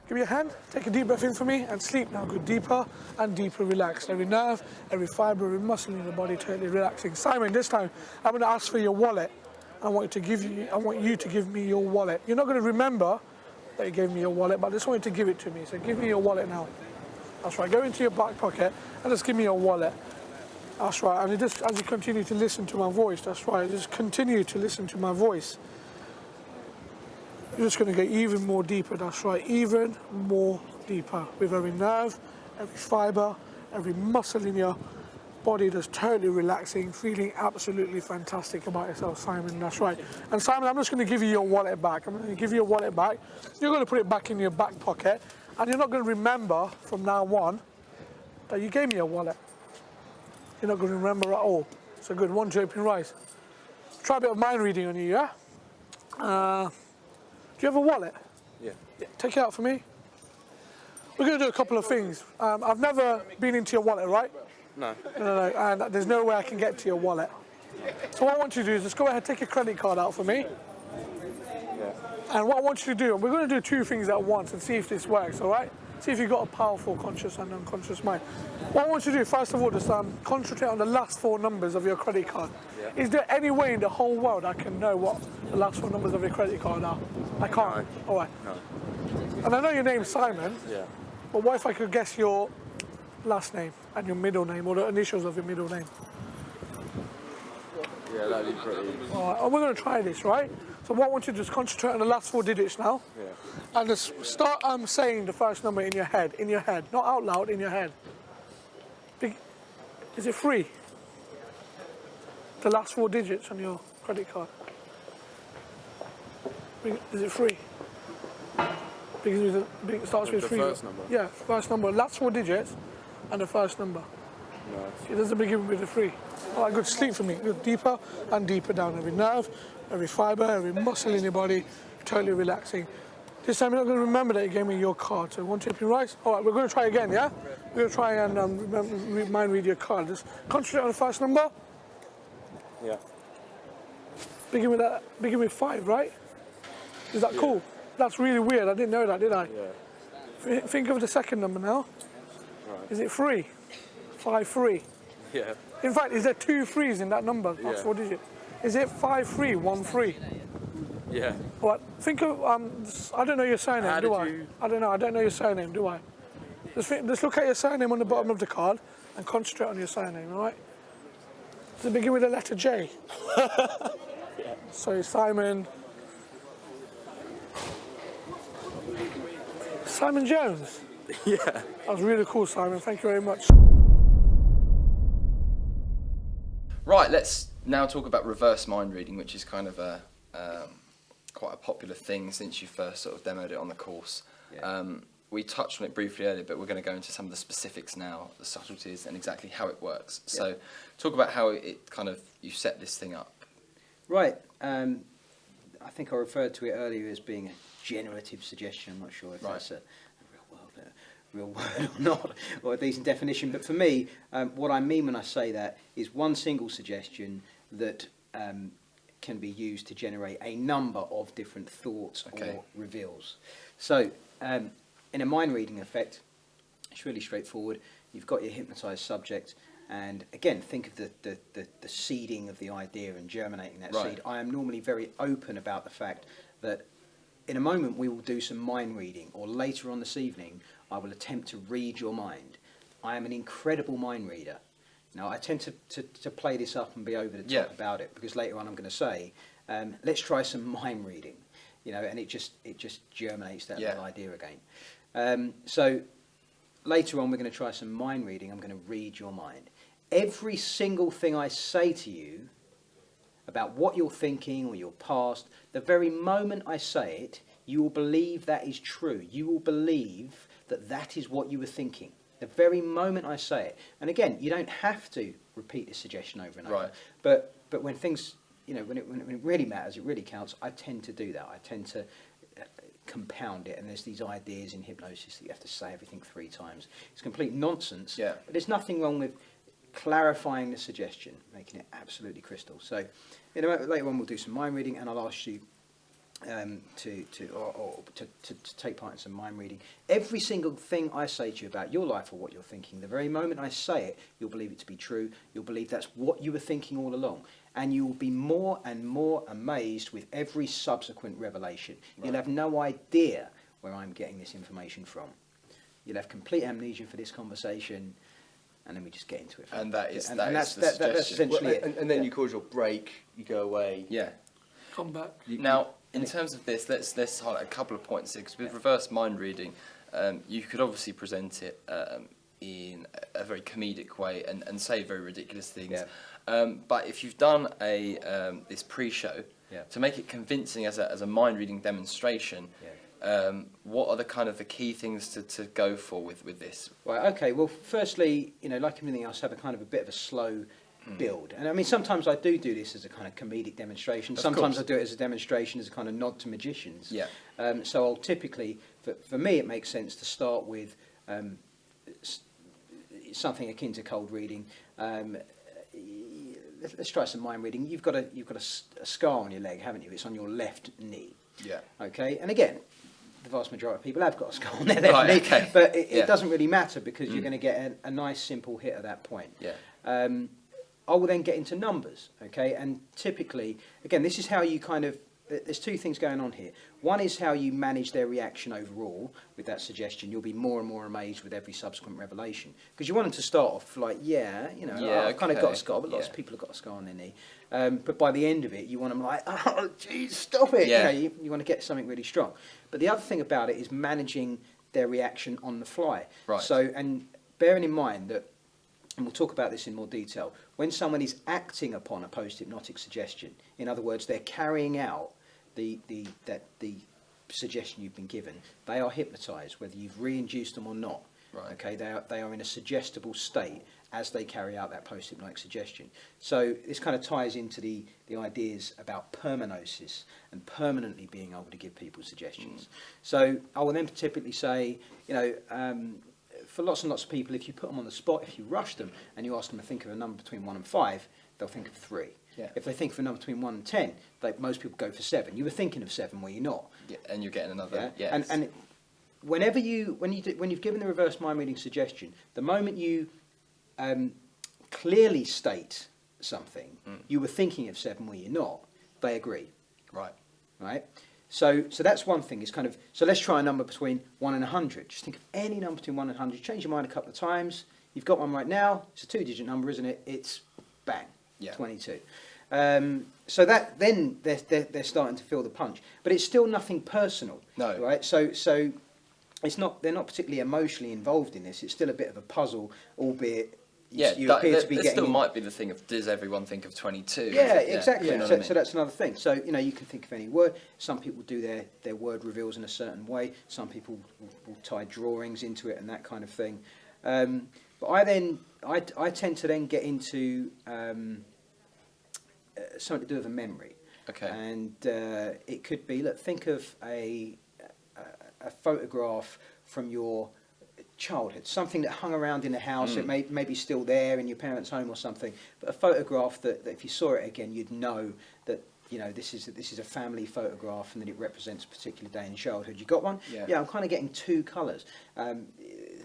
Give me a hand, take a deep breath in for me, and sleep now. Go deeper and deeper, relaxed. Every nerve, every fibre, every muscle in the body totally relaxing. Simon, this time I'm going to ask for your wallet. I want you to give me your wallet. You're not going to remember that you gave me your wallet, but I just want you to give it to me. So give me your wallet now. That's right. Go into your back pocket and just give me your wallet. That's right. And just as you continue to listen to my voice, that's right. Just continue to listen to my voice. You're just going to get even more deeper, that's right, even more deeper with every nerve, every fibre, every muscle in your body that's totally relaxing, feeling absolutely fantastic about yourself, Simon, that's right. And Simon, I'm just going to give you your wallet back. I'm going to give you your wallet back. You're going to put it back in your back pocket, and you're not going to remember from now on that you gave me your wallet. You're not going to remember at all. So good, one chirping rice. Try a bit of mind reading on you, yeah? Do you have a wallet? Yeah. Take it out for me. We're going to do a couple of things. I've never been into your wallet, right? No. No, and there's no way I can get to your wallet. So what I want you to do is just go ahead, take your credit card out for me. And what I want you to do, and we're going to do two things at once and see if this works, all right? See if you've got a powerful conscious and unconscious mind. What I want you to do, first of all, just concentrate on the last four numbers of your credit card. Yeah. Is there any way in the whole world I can know what the last four numbers of your credit card are? I can't. No. All right. No. And I know your name's Simon. Yeah. But what if I could guess your last name and your middle name, or the initials of your middle name? Yeah, that'd be pretty. All right. And we're going to try this, right? So what I want you to do is concentrate on the last four digits now. Yeah. And just start saying the first number in your head, not out loud, in your head. Is it 3? The last four digits on your credit card. Is it 3? It starts with 3. The first number? Yeah, first number. Last four digits and the first number. No. It doesn't begin with a 3. All right, good. Sleep for me. Good. Deeper and deeper down. Every nerve, every fibre, every muscle in your body, totally relaxing. This time you're not going to remember that you gave me your card. So 1, 2, 3, right? All right, we're going to try again, yeah? We're going to try and mind read your card. Just concentrate on the first number. Yeah. Begin with 5, right? Is that cool? That's really weird. I didn't know that, did I? Yeah. Think of the second number now. Right. Is it 3? 5, 3. Yeah. In fact, is there 2 3s in that number? That's 4 digits. Is it 5, 3, 1, 3? Yeah. What? Think of I don't know your surname, do I? I don't know. I don't know your surname, do I? Just look at your surname on the bottom of the card and concentrate on your surname. All right? Does it begin with the letter J? Yeah. So Simon Jones. Yeah. That was really cool, Simon. Thank you very much. Right, let's now talk about reverse mind reading, which is kind of a quite a popular thing since you first sort of demoed it on the course. Yeah. We touched on it briefly earlier, but we're going to go into some of the specifics now, the subtleties, and exactly how it works. Yeah. So, talk about how it kind of you set this thing up. Right. I think I referred to it earlier as being a generative suggestion. I'm not sure if that's a real word or not, or a decent definition. But for me, what I mean when I say that is one single suggestion that can be used to generate a number of different thoughts or reveals. So, in a mind reading effect, it's really straightforward. You've got your hypnotised subject, and again, think of the seeding of the idea and germinating that seed. I am normally very open about the fact that in a moment we will do some mind reading, or later on this evening I will attempt to read your mind. I am an incredible mind reader. Now, I tend to play this up and be over the top about it, because later on I'm going to say, let's try some mind reading, and it just germinates that little idea again. So later on we're going to try some mind reading. I'm going to read your mind. Every single thing I say to you about what you're thinking or your past, the very moment I say it, you will believe that is true. You will believe that that is what you were thinking. The very moment I say it. And again, you don't have to repeat this suggestion over and over. But when things, when it really matters, it really counts, I tend to do that. I tend to compound it, and there's these ideas in hypnosis that you have to say everything 3 times. It's complete nonsense, but there's nothing wrong with clarifying the suggestion, making it absolutely crystal. So later on we'll do some mind reading, and I'll ask you to take part in some mind reading. Every single thing I say to you about your life or what you're thinking, the very moment I say it, you'll believe it to be true. You'll believe that's what you were thinking all along. And you will be more and more amazed with every subsequent revelation. You'll have no idea where I'm getting this information from. You'll have complete amnesia for this conversation, and then we just get into it. And that's essentially it. And then you cause your break, you go away. Yeah. Come back. Now, in terms of this, let's highlight a couple of points here, because with reverse mind reading, you could obviously present it in a very comedic way and say very ridiculous things. But if you've done this pre-show, to make it convincing as a mind reading demonstration, what are the kind of the key things to go for with this? Right. Okay. Well, firstly, like everything else, have a kind of a bit of a slow build. And I mean, sometimes I do this as a kind of comedic demonstration. Sometimes I do it as a demonstration, as a kind of nod to magicians. So I'll typically, for me, it makes sense to start with something akin to cold reading. let's try some mind reading. You've got a scar on your leg, haven't you? It's on your left knee. Yeah. Okay, and again, the vast majority of people have got a scar on their left Right, knee, okay. but it Yeah. doesn't really matter because you're going to get a nice simple hit at that point. Yeah. I will then get into numbers, okay? And typically, again, this is how you kind of, there's two things going on here. One is how you manage their reaction overall with that suggestion. You'll be more and more amazed with every subsequent revelation. Because you want them to start off like, yeah, you know, Yeah, I've kind of got a okay, scar, but lots yeah. of people have got a scar on their knee. But by the end of it, you want them like, oh, geez, stop it. Yeah. You know, you want to get something really strong. But the other thing about it is managing their reaction on the fly. Right. So, and bearing in mind that, and we'll talk about this in more detail, when someone is acting upon a post-hypnotic suggestion, in other words, they're carrying out the suggestion you've been given, they are hypnotised, whether you've re-induced them or not. Right. Okay, they are in a suggestible state as they carry out that post-hypnotic suggestion. So this kind of ties into the ideas about permanosis and permanently being able to give people suggestions. So I will then typically say, you know, for lots and lots of people, if you put them on the spot, if you rush them and you ask them to think of a number between 1 and 5, they'll think of 3. Yeah. If they think of a number between 1 and 10, most people go for 7. You were thinking of 7, were you not? Yeah, and you're getting another. Yeah. Yes. And when you've given the reverse mind reading suggestion, the moment you clearly state something, you were thinking of 7, were you not? They agree. Right. Right. So that's one thing. Is kind of, so let's try a number between 1 and 100. Just think of any number between 1 and 100. Change your mind a couple of times. You've got one right now. It's a 2-digit number, isn't it? It's bang. Yeah. 22. So that then they're starting to feel the punch, but it's still nothing personal. No. Right. So it's not, they're not particularly emotionally involved in this. It's still a bit of a puzzle, albeit Yeah, you appear to be there getting. still might be the thing of, does everyone think of 22? Yeah, exactly. You know So, what I mean? so that's another thing. So, you know, you can think of any word. Some people do their word reveals in a certain way. Some people will tie drawings into it and that kind of thing. But I tend to then get into something to do with a memory. Okay. And it could be, look, think of a photograph from your childhood, something that hung around in the house. It may be still there in your parents' home or something, but a photograph that if you saw it again, you'd know that, you know, this is a family photograph and that it represents a particular day in childhood. You got one? Yeah. I'm kind of getting 2 colours.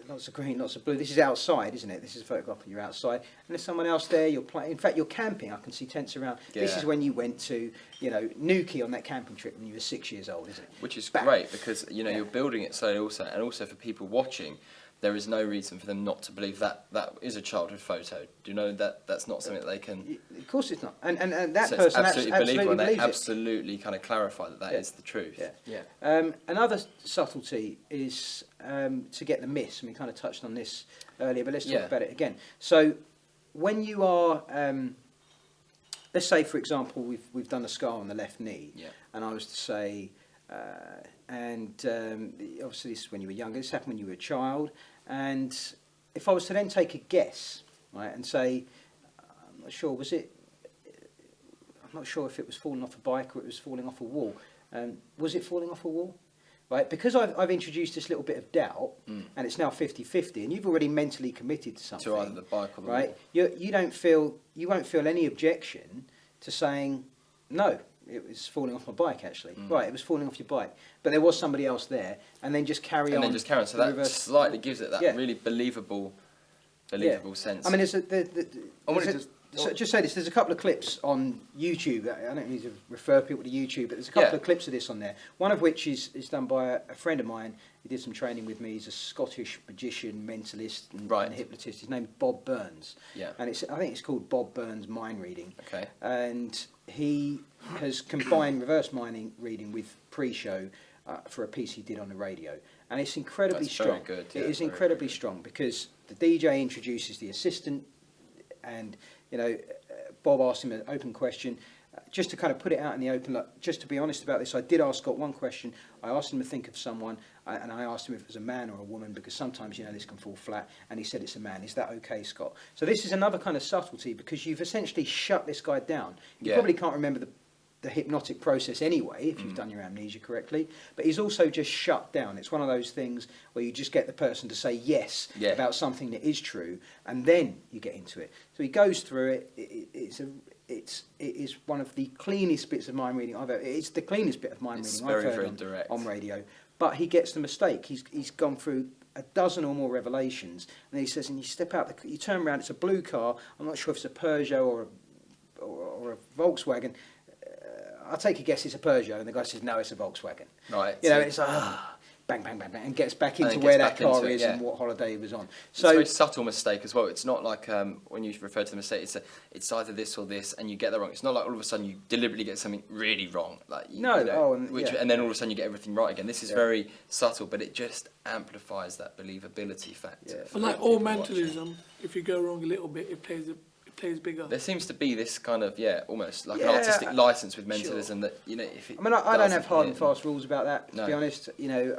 Lots of green, lots of blue. This is outside, isn't it? This is a photograph of you outside. And there's someone else there, you're playing. In fact, you're camping. I can see tents around. Yeah. This is when you went to, you know, Newquay on that camping trip when you were 6 years old, isn't it? Which is Bang. great because, you know, Yeah. you're building it slowly also, and also for people watching, there is no reason for them not to believe that is a childhood photo. Do you know that that's not something that they can... Of course it's not. And that so it's person absolutely absolutely believable, and they believes it. absolutely kind of clarify that is the truth. Yeah. Yeah. Another subtlety is to get the miss, and we kind of touched on this earlier, but let's talk Yeah. about it again. So when you are, let's say for example, we've done a scar on the left knee, Yeah. and I was to say, obviously this is when you were younger, this happened when you were a child, and if I was to then take a guess, right, and say, I'm not sure, I'm not sure if it was falling off a bike or it was falling off a wall. Was it falling off a wall? Right, because I've introduced this little bit of doubt, and it's now 50-50, and you've already mentally committed to something. To either the bike or the right? wall. You won't feel any objection to saying, no, it was falling off my bike actually. Right, it was falling off your bike, but there was somebody else there, and then just carry on. And then just carry on. So the that reverse- slightly gives it that Yeah. really believable sense. I mean, I wanted to so just say this. There's a couple of clips on YouTube. I don't need to refer people to YouTube, but there's a couple Yeah. of clips of this on there. One of which is done by a friend of mine. He did some training with me. He's a Scottish magician, mentalist, and hypnotist. His name's Bob Burns. Yeah. And I think it's called Bob Burns Mind Reading. Okay. And he has combined reverse mind reading with pre-show for a piece he did on the radio. And it's incredibly That's very strong. good, It yeah, is very, incredibly very good. strong because the DJ introduces the assistant, and you know, Bob asked him an open question. Just to kind of put it out in the open, like, just to be honest about this, I did ask Scott one question. I asked him to think of someone, and I asked him if it was a man or a woman, because sometimes, you know, this can fall flat, and he said it's a man. Is that okay, Scott? So this is another kind of subtlety, because you've essentially shut this guy down. You Yeah. probably can't remember the hypnotic process anyway, if you've done your amnesia correctly, but he's also just shut down. It's one of those things where you just get the person to say yes about something that is true, and then you get into it. So he goes through it. It is one of the cleanest bits of mind reading I've ever. It's the cleanest bit of mind reading I've heard on radio. But he gets the mistake. He's gone through a dozen or more revelations, and he says, and you step out, you turn around, it's a blue car. I'm not sure if it's a Peugeot or a Volkswagen. I'll take a guess it's a Peugeot, and the guy says, no, it's a Volkswagen. Right. You know, and it's like, bang, bang, bang, bang, and gets back into where that car is and what holiday he was on. So it's a very subtle mistake as well. It's not like when you refer to the mistake, it's either this or this, and you get that wrong. It's not like all of a sudden you deliberately get something really wrong. Like and then all of a sudden you get everything right again. This is very subtle, but it just amplifies that believability factor. Yeah. But like all mentalism, if you go wrong a little bit, it plays bigger. There seems to be this kind of almost like an artistic license with mentalism that if it I don't have hard and fast rules about that. To be honest, I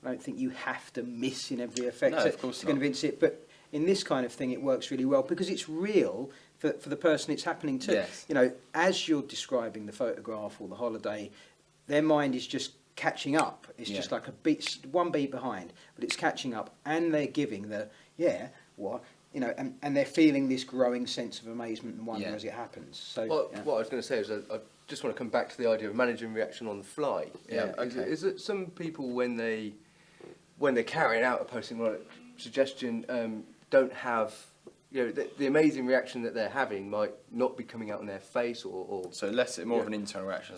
don't think you have to miss in every effect to convince it. But in this kind of thing, it works really well because it's real for the person it's happening to. Yes. As you're describing the photograph or the holiday, their mind is just catching up. It's just like one beat behind, but it's catching up, and they're giving what. And they're feeling this growing sense of amazement and wonder as it happens. So, what I was going to say is I just want to come back to the idea of managing reaction on the fly. Yeah, okay. Is that some people when they're carrying out a post-hypnotic suggestion don't have the amazing reaction that they're having might not be coming out on their face or so more of an internal reaction.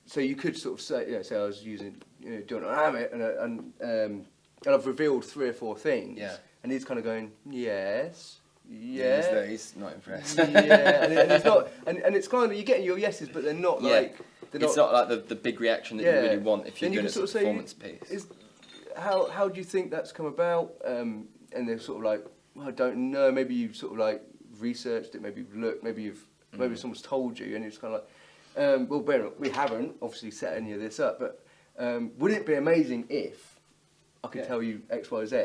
So you could sort of say say I was using doing an amit and I've revealed 3 or 4 things. Yeah. And he's kind of going, yes. He's not impressed. And it's not, and it's kind of you're getting your yeses, but they're not like. It's not like the big reaction that you really want if you're doing a performance piece. How do you think that's come about? And they're sort of like, well, I don't know. Maybe you've sort of like researched it. Maybe you've looked. Maybe someone's told you, and it's kind of like, we haven't obviously set any of this up, but would it be amazing if I could tell you X, Y, Z?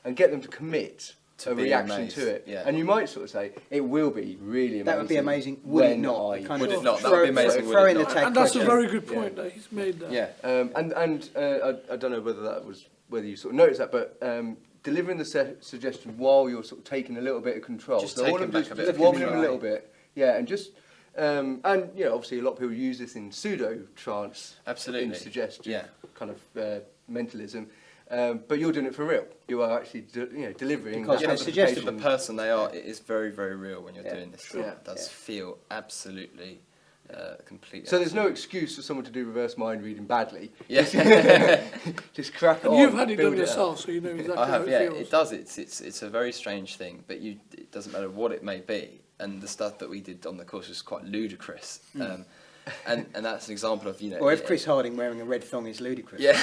And get them to commit to a reaction to it. Yeah. And you might sort of say, it will be really amazing. That would be amazing. Would it not? Would it not? That would be amazing. Throw in the tag and that's a very good point that he's made there. Yeah. I don't know whether you sort of noticed that, but delivering the suggestion while you're sort of taking a little bit of control. Just taking back a bit of wobbling a little bit. Yeah, and just... obviously a lot of people use this in pseudo-trance. Absolutely. In suggestion, kind of mentalism. But you're doing it for real. You are actually, delivering. Because the suggestion of the person they are, it is very, very real when you're doing this. It does feel absolutely, completely. So there's no excuse for someone to do reverse mind reading badly. Yeah. Just crack on. You've had it done yourself, so you know exactly I have, how it feels. it does. It's a very strange thing, but it doesn't matter what it may be. And the stuff that we did on the course was quite ludicrous. And that's an example of Or if Chris Harding wearing a red thong is ludicrous. Yeah,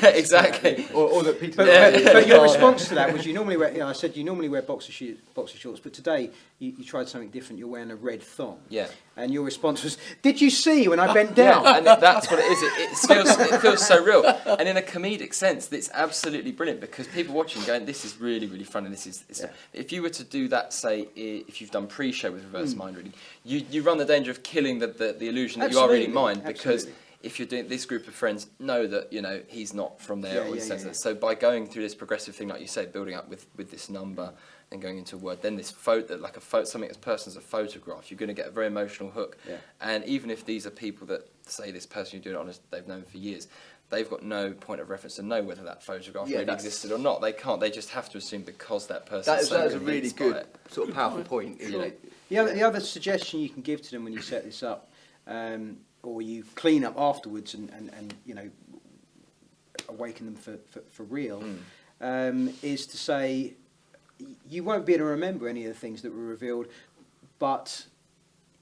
exactly. Or that Peter. But your response to that was you normally wear. I said you normally wear boxer shorts, but today you tried something different. You're wearing a red thong. Yeah. And your response was, "Did you see when I bent down?" Yeah, and that's what it is. It feels so real, and in a comedic sense, it's absolutely brilliant because people watching going, "This is really, really funny." If you were to do that, say, if you've done pre-show with reverse mind reading, you run the danger of killing the illusion that you are reading mind because if you're doing this group of friends know that he's not from there or he says that. So by going through this progressive thing, like you say, building up with this number and going into a word, then this something as personal as a photograph, you're going to get a very emotional hook. Yeah. And even if these are people that say this person you're doing it on, they've known for years, they've got no point of reference to know whether that photograph really existed or not. They can't. They just have to assume because that person. That is a really good sort of powerful point, isn't it? The other suggestion you can give to them when you set this up, or you clean up afterwards and awaken them for real, is to say you won't be able to remember any of the things that were revealed, but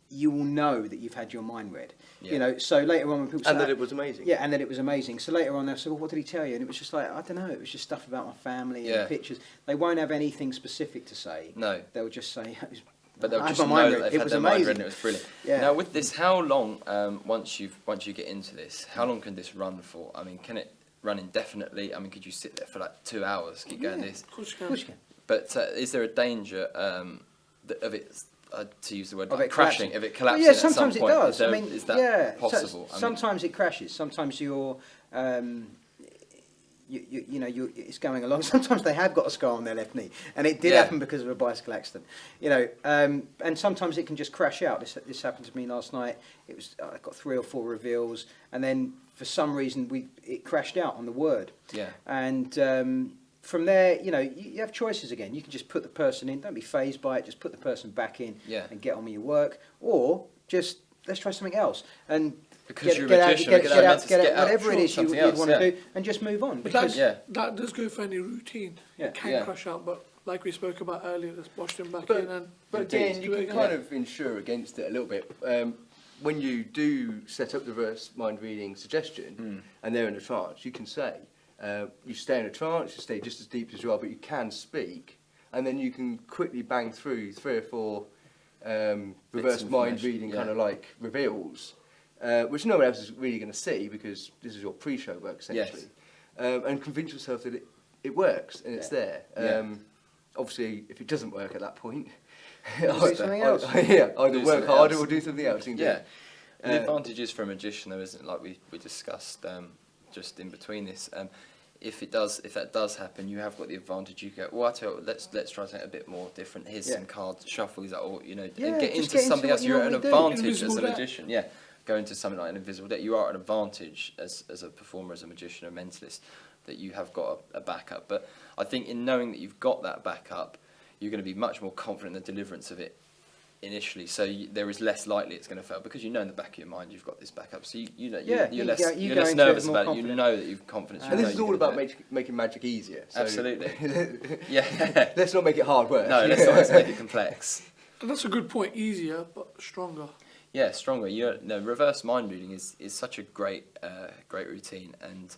you will know that you've had your mind read. Yeah. So later on when people say and that it was amazing. Yeah, and that it was amazing. So later on they'll say, well, what did he tell you? And it was just like, I don't know, it was just stuff about my family and pictures. They won't have anything specific to say. No. They'll just say, but they'll just know that they've had their mind read and it was brilliant. Yeah. Now with this, how long, once you get into this, how long can this run for? I mean, can it run indefinitely? I mean, could you sit there for like 2 hours, keep going this? Of course you can. But is there a danger of it to use the word Of like it crashing, collapsing. if it Well, collapses yeah, at some sometimes point, it does. is that possible? Sometimes it crashes. Sometimes you're, you know, it's going along. Sometimes they have got a scar on their left knee, and it did Yeah. happen because of a bicycle accident. You know, and sometimes it can just crash out. This happened to me last night. It was I got 3 or 4 reveals, and then for some reason it crashed out on the word. Yeah. And from there, you know, you have choices again. You can just put the person in. Don't be phased by it. Just put the person back in and get on with your work, or just let's try something else and. Because you're a magician, get out, whatever it sure, is you'd want to do, and just move on. But Because that does go for any routine. Yeah. It can crash out, but like we spoke about earlier, just wash them back But- in and... But again, you do it can kind of insure against it a little bit. When you do set up the reverse mind reading suggestion and they're in a trance, you can say, you stay in a trance, you stay just as deep as you are, but you can speak, and then you can quickly bang through 3 or 4 reverse mind reading kind of like reveals, which no one else is really going to see because this is your pre-show work essentially, and convince yourself that it works and it's there. Obviously, if it doesn't work at that point, do something else. Either work harder or do something else. Yeah. The advantages for a magician, though, isn't it, like we discussed just in between this. If that does happen, you have got the advantage. You go, well, I tell you what, let's try something a bit more different. Here's some cards, shuffle these, or and get into something else. You're at an advantage as a magician. Yeah, go into something like an invisible deck. You are at an advantage as a performer, as a magician, a mentalist, that you have got a backup. But I think in knowing that you've got that backup, you're going to be much more confident in the deliverance of it initially. So there is less likely it's going to fail because you know in the back of your mind you've got this backup. So you're less nervous about it. You know that you've confidence. And this is all about making magic easier. So Absolutely. Yeah. Let's not make it hard work. No, let's make it complex. And that's a good point. Easier, but stronger. Yeah, stronger. Reverse mind reading is such a great routine, and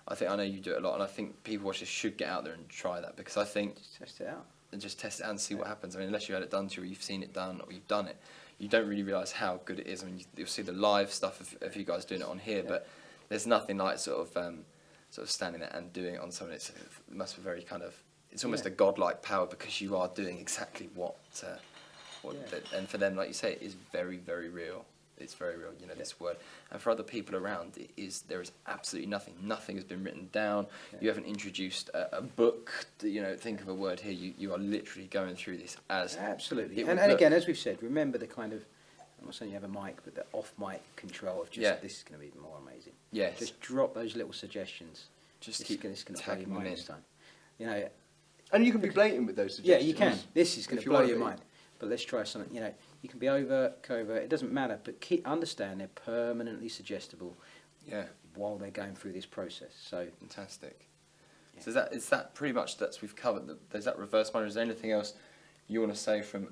I know you do it a lot, and I think people watching should get out there and try that because I think test it out. And just test it out and see what happens. I mean, unless you had it done to you, or you've seen it done, or you've done it, you don't really realise how good it is. I mean, you'll see the live stuff of you guys doing it on here, but there's nothing like sort of standing there and doing it on someone. It must be very kind of. It's almost a godlike power because you are doing exactly what. And for them, like you say, it is very, very real. It's very real, this word. And for other people around, there is absolutely nothing. Nothing has been written down. Yeah. You haven't introduced a book. Think of a word here. You are literally going through this as... Absolutely. And again, as we've said, remember the kind of, I'm not saying you have a mic, but the off-mic control of just, this is going to be more amazing. Yes. Just drop those little suggestions. Just keep going to blow your mind this time. And you can be blatant with those suggestions. Yeah, you can. This is going to blow your mind. But let's try something, you can be overt, covert, it doesn't matter, but understand they're permanently suggestible while they're going through this process. So fantastic. Yeah. So is that pretty much we've covered, there's that reverse mind. Is there anything else you want to say from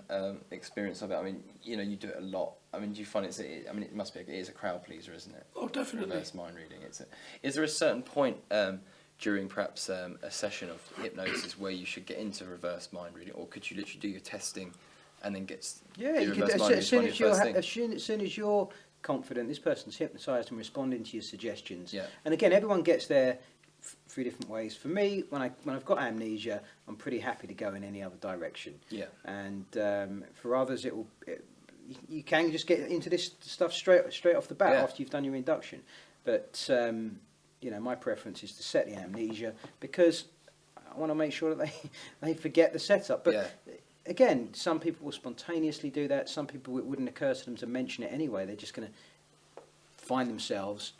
experience of it? I mean, you do it a lot. I mean, do you find it must be, it is a crowd pleaser, isn't it? Oh, definitely. Reverse mind reading. Is there a certain point during perhaps a session of hypnosis where you should get into reverse mind reading, or could you literally do your testing and then you can, as soon as you're confident, this person's hypnotised and responding to your suggestions. Yeah. And again, everyone gets there through different ways. For me, when I've got amnesia, I'm pretty happy to go in any other direction. Yeah. And for others, you can just get into this stuff straight off the bat after you've done your induction. But my preference is to set the amnesia because I want to make sure that they forget the setup. But again, some people will spontaneously do that. Some people, it wouldn't occur to them to mention it anyway. They're just going to find themselves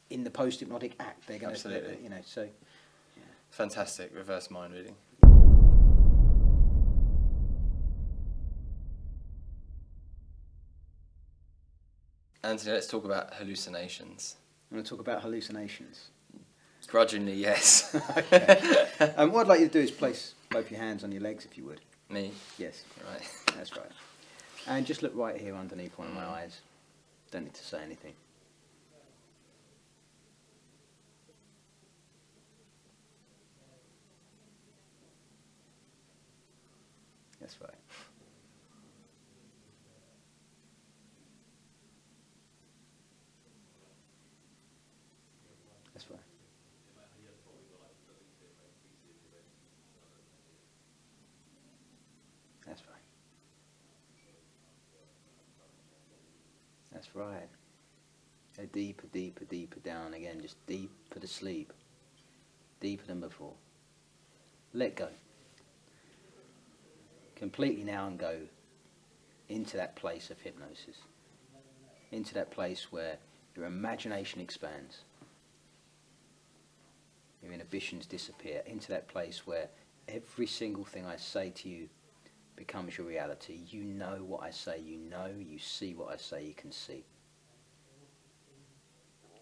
in the post-hypnotic act. They're going to, Fantastic, reverse mind reading. Anthony, let's talk about hallucinations. I'm going to talk about hallucinations. Grudgingly, yes. Okay. What I'd like you to do is place both your hands on your legs, if you would. Me? Yes. Right. That's right. And just look right here underneath one of my eyes. Don't need to say anything. That's right. That's right. That's right. That's right. Go deeper, deeper, deeper down again, just deeper to sleep. Deeper than before. Let go. Completely now and go into that place of hypnosis. Into that place where your imagination expands. Your inhibitions disappear. Into that place where every single thing I say to you becomes your reality. You know what I say, you know, you see what I say, you can see.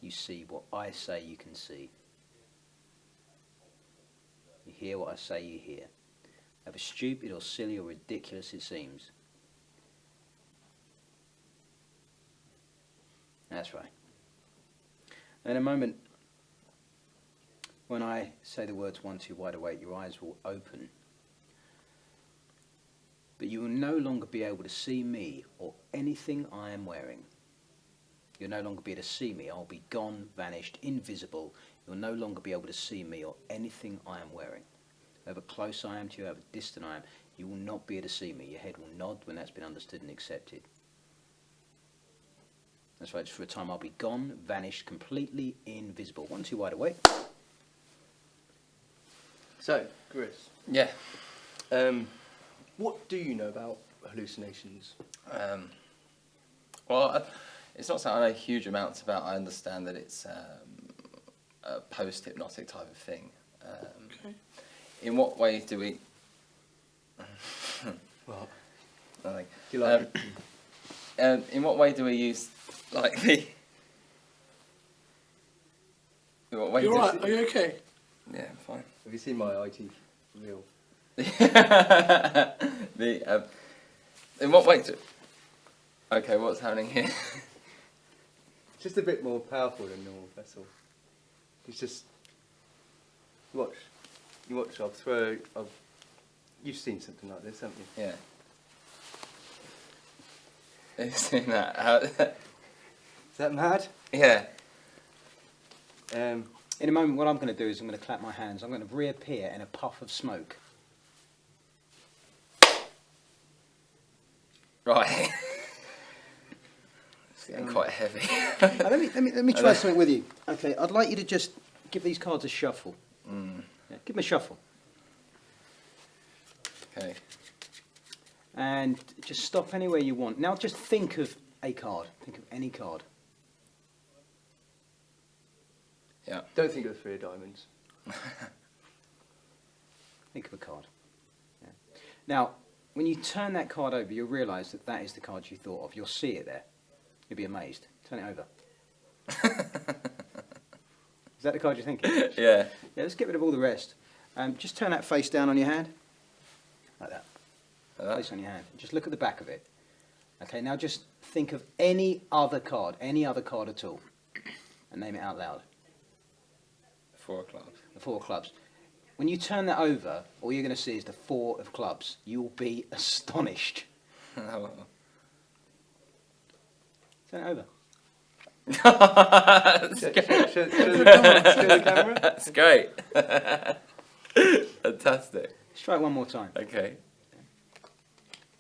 You see what I say, you can see. You hear what I say, you hear. However stupid or silly or ridiculous it seems. That's right. In a moment, when I say the words 1, 2, wide awake, your eyes will open. But you will no longer be able to see me or anything I am wearing. You'll no longer be able to see me. I'll be gone, vanished, invisible. You'll no longer be able to see me or anything I am wearing. However close I am to you, however distant I am, you will not be able to see me. Your head will nod when that's been understood and accepted. That's right, just for a time I'll be gone, vanished, completely invisible. 1, 2, wide awake. So, Chris, Yeah. what do you know about hallucinations? Well, it's not something I know huge amounts about. I understand that it's a post-hypnotic type of thing. Okay. In what way do we... What? Nothing. Do you like In what way do we use, like, the... In what way You're does right. Are you okay? Yeah, I'm fine. Have you seen my IT reel? In what way do... Okay, what's happening here? Just a bit more powerful than normal, that's all. It's just... You watch, you've seen something like this, haven't you? Yeah. Have you seen that? How, Is that mad? yeah. Um, In a moment, what I'm going to do is I'm going to clap my hands. I'm going to reappear in a puff of smoke. Right. It's getting quite heavy. Let me try something with you. Okay, I'd like you to just give these cards a shuffle. Yeah, give them a shuffle. Okay. And just stop anywhere you want. Now just think of a card. Think of any card. Yeah. don't think of the 3 of diamonds. Think of a card. Yeah. Now, when you turn that card over, you'll realise that that is the card you thought of. You'll see it there. You'll be amazed. Turn it over. Is that the card you're thinking? Yeah. Yeah, let's get rid of all the rest. Just turn that face down on your hand. Like that. Face on your hand. Just look at the back of it. Okay, now just think of any other card at all, and name it out loud. 4 of clubs. The 4 of clubs. When you turn that over, all you're going to see is the 4 of clubs. You'll be astonished. Oh. Turn it over. That's Show great. the camera. That's great. Fantastic. Let's try it one more time. Okay.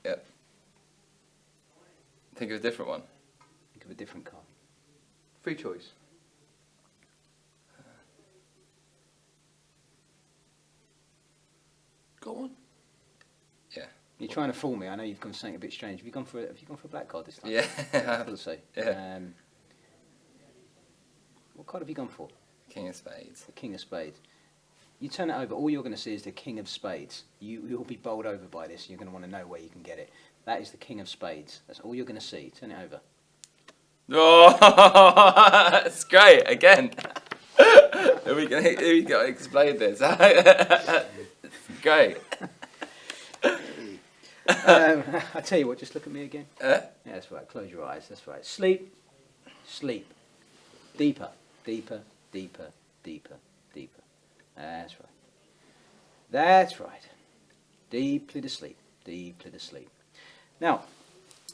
Yep. Think of a different one. Think of a different card. Free choice. Got one? Yeah. You're trying to fool me. I know you've gone for something a bit strange. Have you gone for a black card this time? Yeah. I've got to say. Yeah. What card have you gone for? King of Spades. The King of Spades. You turn it over, all you're going to see is the King of Spades. You'll be bowled over by this, and you're going to want to know where you can get it. That is the King of Spades. That's all you're going to see. Turn it over. Oh, that's great. Again. we got to explain this. It's great. I tell you what, just look at me again. Yeah, that's right. Close your eyes. That's right. Sleep. Sleep. Deeper. Deeper. Deeper. Deeper. Deeper. That's right. That's right. Deeply to sleep. Deeply to sleep. Now,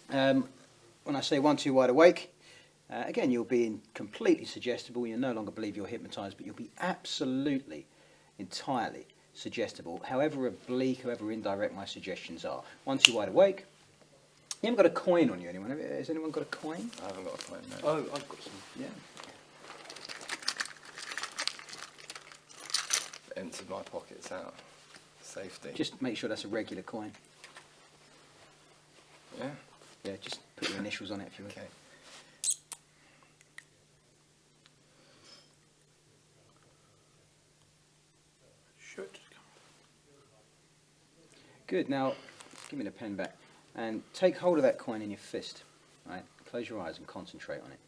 when I say 1, 2, wide awake, again, you'll be completely suggestible. You'll no longer believe you're hypnotised, but you'll be absolutely, entirely suggestible, however oblique, however indirect my suggestions are. 1, 2, wide awake. You haven't got a coin on you, anyone? Has anyone got a coin? I haven't got a point, no. Oh, I've got some. Yeah. Emptied my pockets out. Safety. Just make sure that's a regular coin. Yeah. Yeah, just put your initials on it if you would. Okay. Shirt. Good. Now, give me the pen back and take hold of that coin in your fist. Right. Close your eyes and concentrate on it.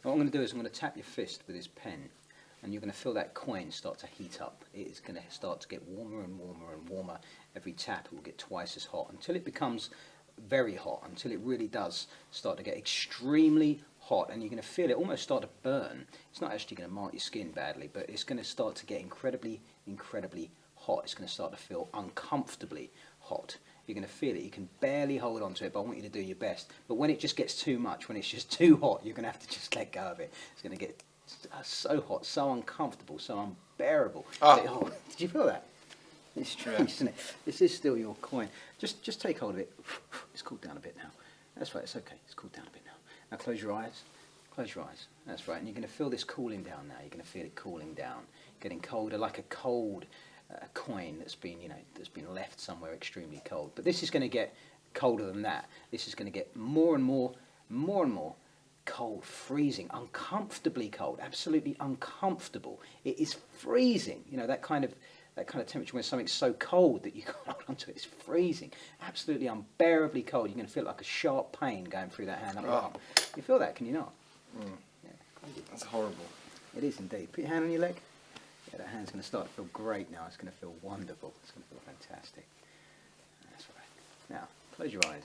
What I'm going to do is I'm going to tap your fist with this pen, and you're going to feel that coin start to heat up. It is going to start to get warmer and warmer and warmer. Every tap it will get twice as hot until it becomes very hot, until it really does start to get extremely hot, and you're going to feel it almost start to burn. It's not actually going to mark your skin badly, but it's going to start to get incredibly, incredibly hot. It's going to start to feel uncomfortably hot. You're going to feel it. You can barely hold on to it, but I want you to do your best. But when it just gets too much, when it's just too hot, you're going to have to just let go of it. It's going to get so hot, so uncomfortable, so unbearable. Oh, did you feel that? It's strange, isn't it? This is still your coin. Just take hold of it. It's cooled down a bit now. That's right, it's okay. It's cooled down a bit now. Now close your eyes. Close your eyes. That's right. And you're going to feel this cooling down now. You're going to feel it cooling down, getting colder, like a cold coin that's been, that's been left somewhere extremely cold. But this is going to get colder than that. This is going to get more and more cold, freezing, uncomfortably cold, absolutely uncomfortable. It is freezing. That kind of temperature when something's so cold that you can't hold onto it. It's freezing, absolutely unbearably cold. You're going to feel like a sharp pain going through that hand up your arm. You feel that, can you not? Mm. Yeah, That's horrible. it is indeed. Put your hand on your leg. Yeah, that hand's going to start to feel great now. It's going to feel wonderful. It's going to feel fantastic. That's right. Now, close your eyes.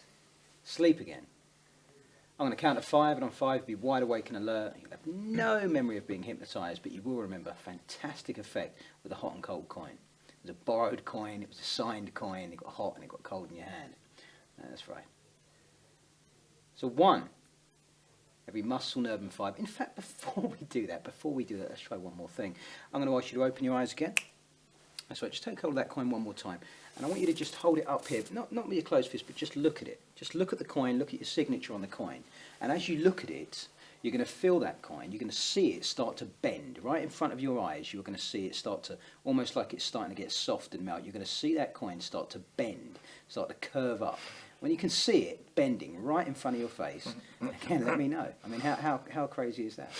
Sleep again. I'm going to count to 5, and on 5, be wide awake and alert. You'll have no memory of being hypnotised, but you will remember a fantastic effect with a hot and cold coin. It was a borrowed coin, it was a signed coin, it got hot and it got cold in your hand. That's right. So 1, every muscle, nerve and fibre. In fact, before we do that, let's try one more thing. I'm going to ask you to open your eyes again. That's right, just take hold of that coin one more time. And I want you to just hold it up here, not with your closed fist, but just look at it. Just look at the coin, look at your signature on the coin. And as you look at it, you're going to feel that coin, you're going to see it start to bend. Right in front of your eyes, you're going to see it start to, almost like it's starting to get soft and melt. You're going to see that coin start to bend, start to curve up. When you can see it bending right in front of your face, again, let me know. I mean, how crazy is that?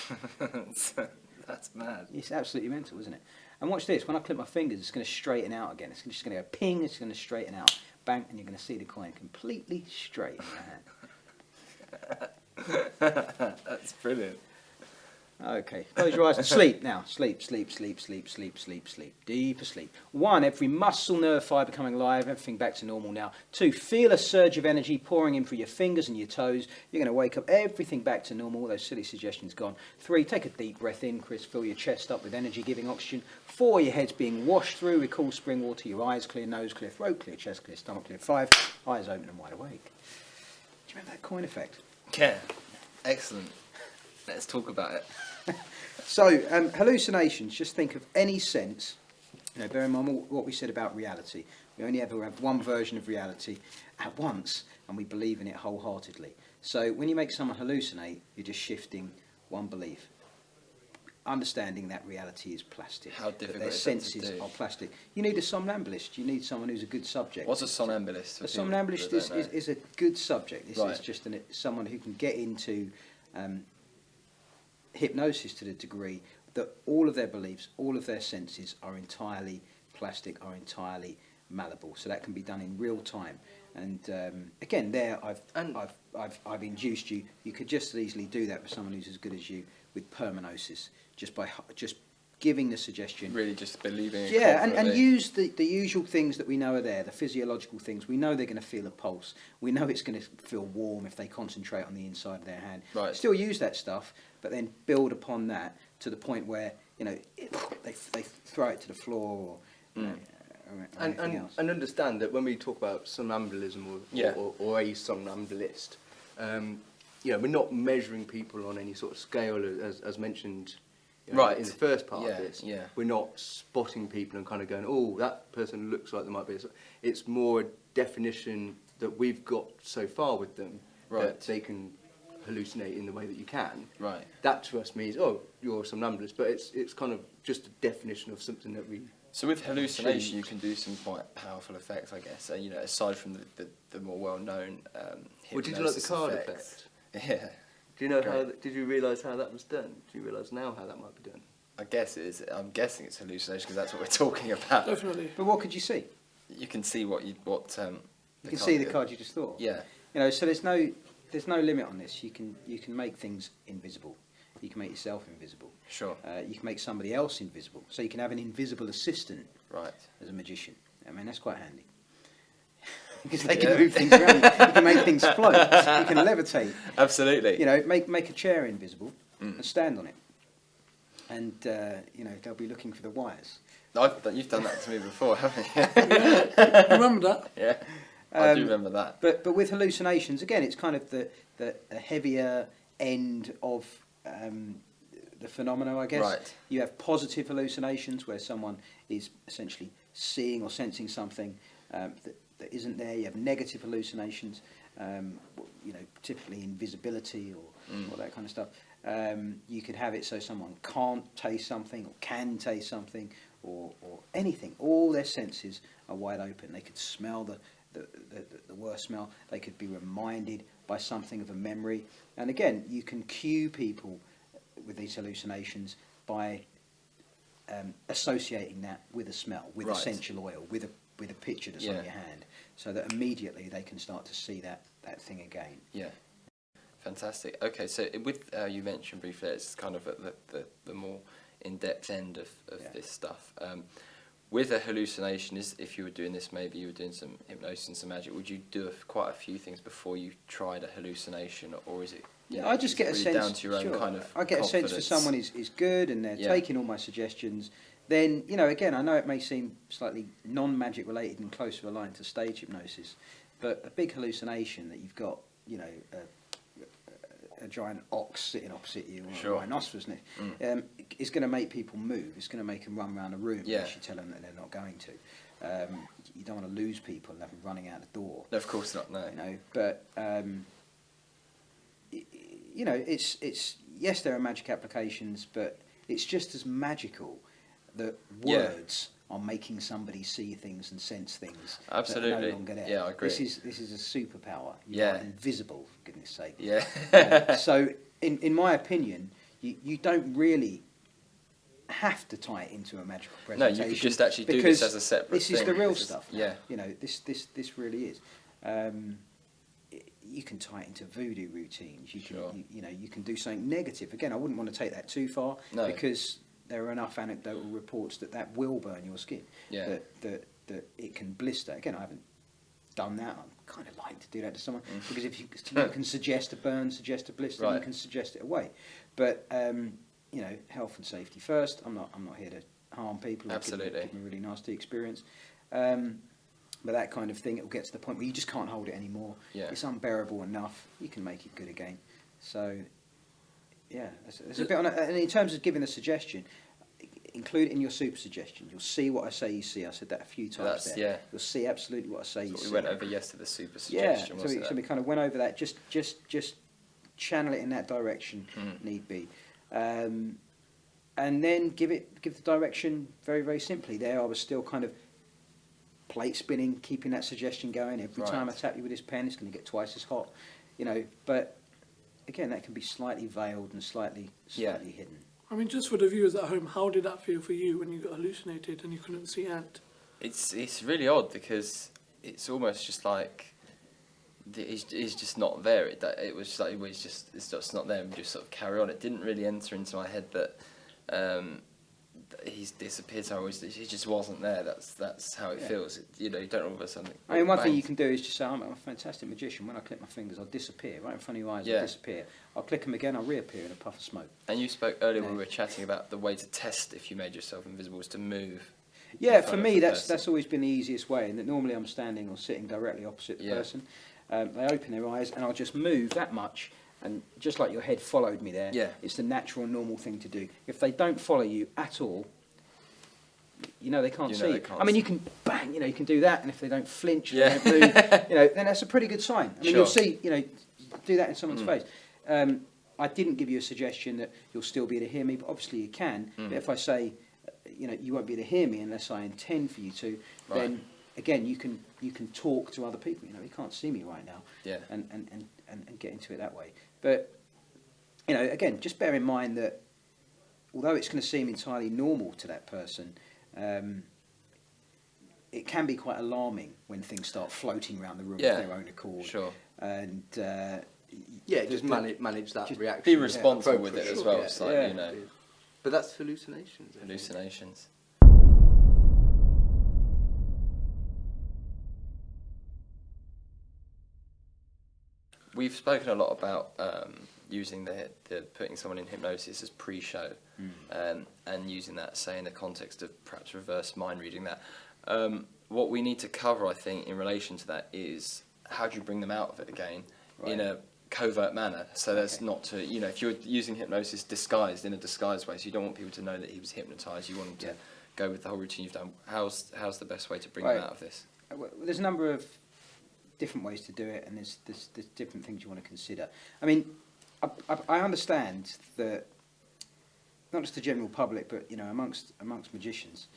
That's mad. It's absolutely mental, isn't it? And watch this, when I clip my fingers, it's going to straighten out again. It's just going to go ping, it's going to straighten out. Bang, and you're going to see the coin completely straight in your hand. That's brilliant. Okay, close your eyes and sleep now. Sleep, sleep, sleep, sleep, sleep, sleep, sleep. Deeper sleep. 1, every muscle, nerve, fibre becoming alive, everything back to normal now. 2, feel a surge of energy pouring in through your fingers and your toes. You're going to wake up, everything back to normal, all those silly suggestions gone. 3, take a deep breath in, Chris, fill your chest up with energy, giving oxygen. 4, your head's being washed through with cool spring water, your eyes clear, nose clear, throat clear, chest clear, stomach clear. 5, eyes open and wide awake. Do you remember that coin effect? Yeah. Excellent. Let's talk about it. So, hallucinations, just think of any sense, bear in mind what we said about reality. We only ever have one version of reality at once, and we believe in it wholeheartedly. So, when you make someone hallucinate, you're just shifting one belief. Understanding that reality is plastic. How difficult that their is that to senses do? are plastic. You need a somnambulist. You need someone who's a good subject. What's a somnambulist? A somnambulist is a good subject. This Right. is just someone who can get into hypnosis to the degree that all of their beliefs, all of their senses are entirely plastic, are entirely malleable. So that can be done in real time. And again, there I've induced you. You could just as easily do that with someone who's as good as you with permanosis, just by just giving the suggestion. Really just believing it. Yeah, and confidently. use the usual things that we know are there, the physiological things. We know they're going to feel a pulse. We know it's going to feel warm if they concentrate on the inside of their hand. Right. Still use that stuff, but then build upon that to the point where, they throw it to the floor or, or anything else. And understand that when we talk about somnambulism Yeah. or a somnambulist, we're not measuring people on any sort of scale as mentioned You know, Right. In the first part Yeah, of this, yeah. we're not spotting people and kind of going, oh, that person looks like there might be. It's more a definition that we've got so far with them Right. that they can hallucinate in the way that you can. Right. That to us means, oh, you're somnambulist, but it's kind of just a definition of something that we. So with hallucination, you can do some quite powerful effects, I guess. You know, aside from the more well-known Well, did you like the hypnosis card effects. effect? Yeah, Do you know Great. how? Did you realise how that was done? Do you realise now how that might be done? I guess it is. I'm guessing it's hallucination because that's what we're talking about. Definitely. But what could you see? You can see what You can see the did. card you just thought. Yeah, You know, so there's no limit on this. You can make things invisible. You can make yourself invisible. sure. You can make somebody else invisible. So you can have an invisible assistant Right. as a magician. I mean, that's quite handy. Because they can Yeah. move things around. You can make things float. You can levitate. Absolutely. You know, make a chair invisible Mm. and stand on it. And, you know, they'll be looking for the wires. You've done that to me before, haven't you? Remember that? Yeah, I do Um, remember that. But with hallucinations, again, it's kind of the heavier end of the phenomena, I guess. Right. You have positive hallucinations where someone is essentially seeing or sensing something that isn't there. You have negative hallucinations, you know, typically invisibility or that kind of stuff. You could have it so someone can't taste something or can taste something or anything. All their senses are wide open. They could smell the worst smell. They could be reminded by something of a memory. And again, you can cue people with these hallucinations by associating that with a smell, with Right. essential oil, with a picture that's Yeah. on your hand, so that immediately they can start to see that thing again. Yeah. Fantastic. Okay, so with you mentioned briefly, it's kind of at the more in-depth end of Yeah. this stuff. With a hallucination, if you were doing this, maybe you were doing some hypnosis and some magic, would you do quite a few things before you tried a hallucination, or is it? Yeah, I just is get it a really sense. down to your own sure, kind of I get a sense for confidence? someone is good and they're Yeah. taking all my suggestions. Then, you know, again, I know it may seem slightly non-magic related and closer aligned to stage hypnosis, but a big hallucination that you've got, you know, a giant ox sitting opposite you or Sure. a rhinoceros is going to make people move. It's going to make them run around a room Yeah. unless you tell them that they're not going to. You don't want to lose people and have them running out the door. No, of course not. No. You know, but you know, it's yes, there are magic applications, but it's just as magical that Yeah. words are making somebody see things and sense things. Absolutely. That are no longer there. Yeah, I agree. This is a superpower. You Yeah. are invisible, for goodness sake. Yeah. So, in my opinion, you don't really have to tie it into a magical No, presentation. you could just actually do because this as a separate This is thing. the real This is- stuff. yeah. You know, this really is. You can tie it into voodoo routines. You can, Sure. you know, you can do something negative. Again, I wouldn't want to take that too far No. because there are enough anecdotal reports that will burn your skin. Yeah. That it can blister. Again, I haven't done that. I'm kind of like to do that to someone because if you can suggest a burn, suggest a blister, Right. you can suggest it away. But you know, health and safety first. I'm not here to harm people. Or Absolutely. give them a really nasty experience. But that kind of thing, it will get to the point where you just can't hold it anymore. Yeah. It's unbearable enough. You can make it good again. So, yeah, there's a bit on it. And in terms of giving a suggestion, include it in your super suggestion. You'll see what I say you see. I said that a few times That's- there. yeah. You'll see absolutely what I say you That's see. what we went over yesterday, the super Yeah, suggestion, so wasn't we it? kind of went over that. Just channel it in that direction, Mm. need be. And then give the direction very, very simply. There I was still kind of plate spinning, keeping that suggestion going. Every Right. time I tap you with this pen, it's going to get twice as hot, you know. But again, that can be slightly veiled and slightly Yeah. hidden. I mean, just for the viewers at home, how did that feel for you when you got hallucinated and you couldn't see Ant? It's really odd because it's almost just like he's just not there. It was just like it's just not there and just sort of carry on. It didn't really enter into my head that he's disappeared. So he just wasn't there. That's how it Yeah. feels. You know, you don't all of a sudden. I mean, one thing bang. you can do is just say, I'm a fantastic magician. When I click my fingers, I'll disappear. Right in front of your eyes, Yeah. I'll disappear. I'll click them again, I'll reappear in a puff of smoke. And you spoke earlier when Yeah. we were chatting about the way to test if you made yourself invisible was to move. Yeah, in for front of me, the that's person. always been the easiest way. And that normally I'm standing or sitting directly opposite the Yeah. person. They open their eyes, and I'll just move that much, And just like your head followed me there, Yeah. it's the natural, normal thing to do. If they don't follow you at all, you know they can't You see know you. they can't I mean, see. you can bang, you know, you can do that, and if they don't flinch, Yeah. they don't move, you know, then that's a pretty good sign. I mean, you'll Sure. see, you know, do that in someone's face. I didn't give you a suggestion that you'll still be able to hear me, but obviously you can. But if I say, you know, you won't be able to hear me unless I intend for you to, then again, you can talk to other people. You know, you can't see me right now, Yeah. and get into it that way. But you know, again, just bear in mind that although it's going to seem entirely normal to that person, it can be quite alarming when things start floating around the room Yeah. of their own accord. Sure. And Yeah, just manage that just reaction. Be responsible with it appropriately. as well. Yeah. It's like, Yeah. you know, But that's hallucinations. I think. hallucinations. We've spoken a lot about using the putting someone in hypnosis as pre-show, and using that, say, in the context of perhaps reverse mind reading. That what we need to cover, I think, in relation to that is how do you bring them out of it again in a covert manner, so that's not to, you know, if you're using hypnosis disguised in a disguised way, so you don't want people to know that he was hypnotised, you want them to go with the whole routine you've done. How's the best way to bring them out of this? well, there's a number of different ways to do it, and there's different things you want to consider. I mean, I understand that not just the general public, but you know, amongst magicians,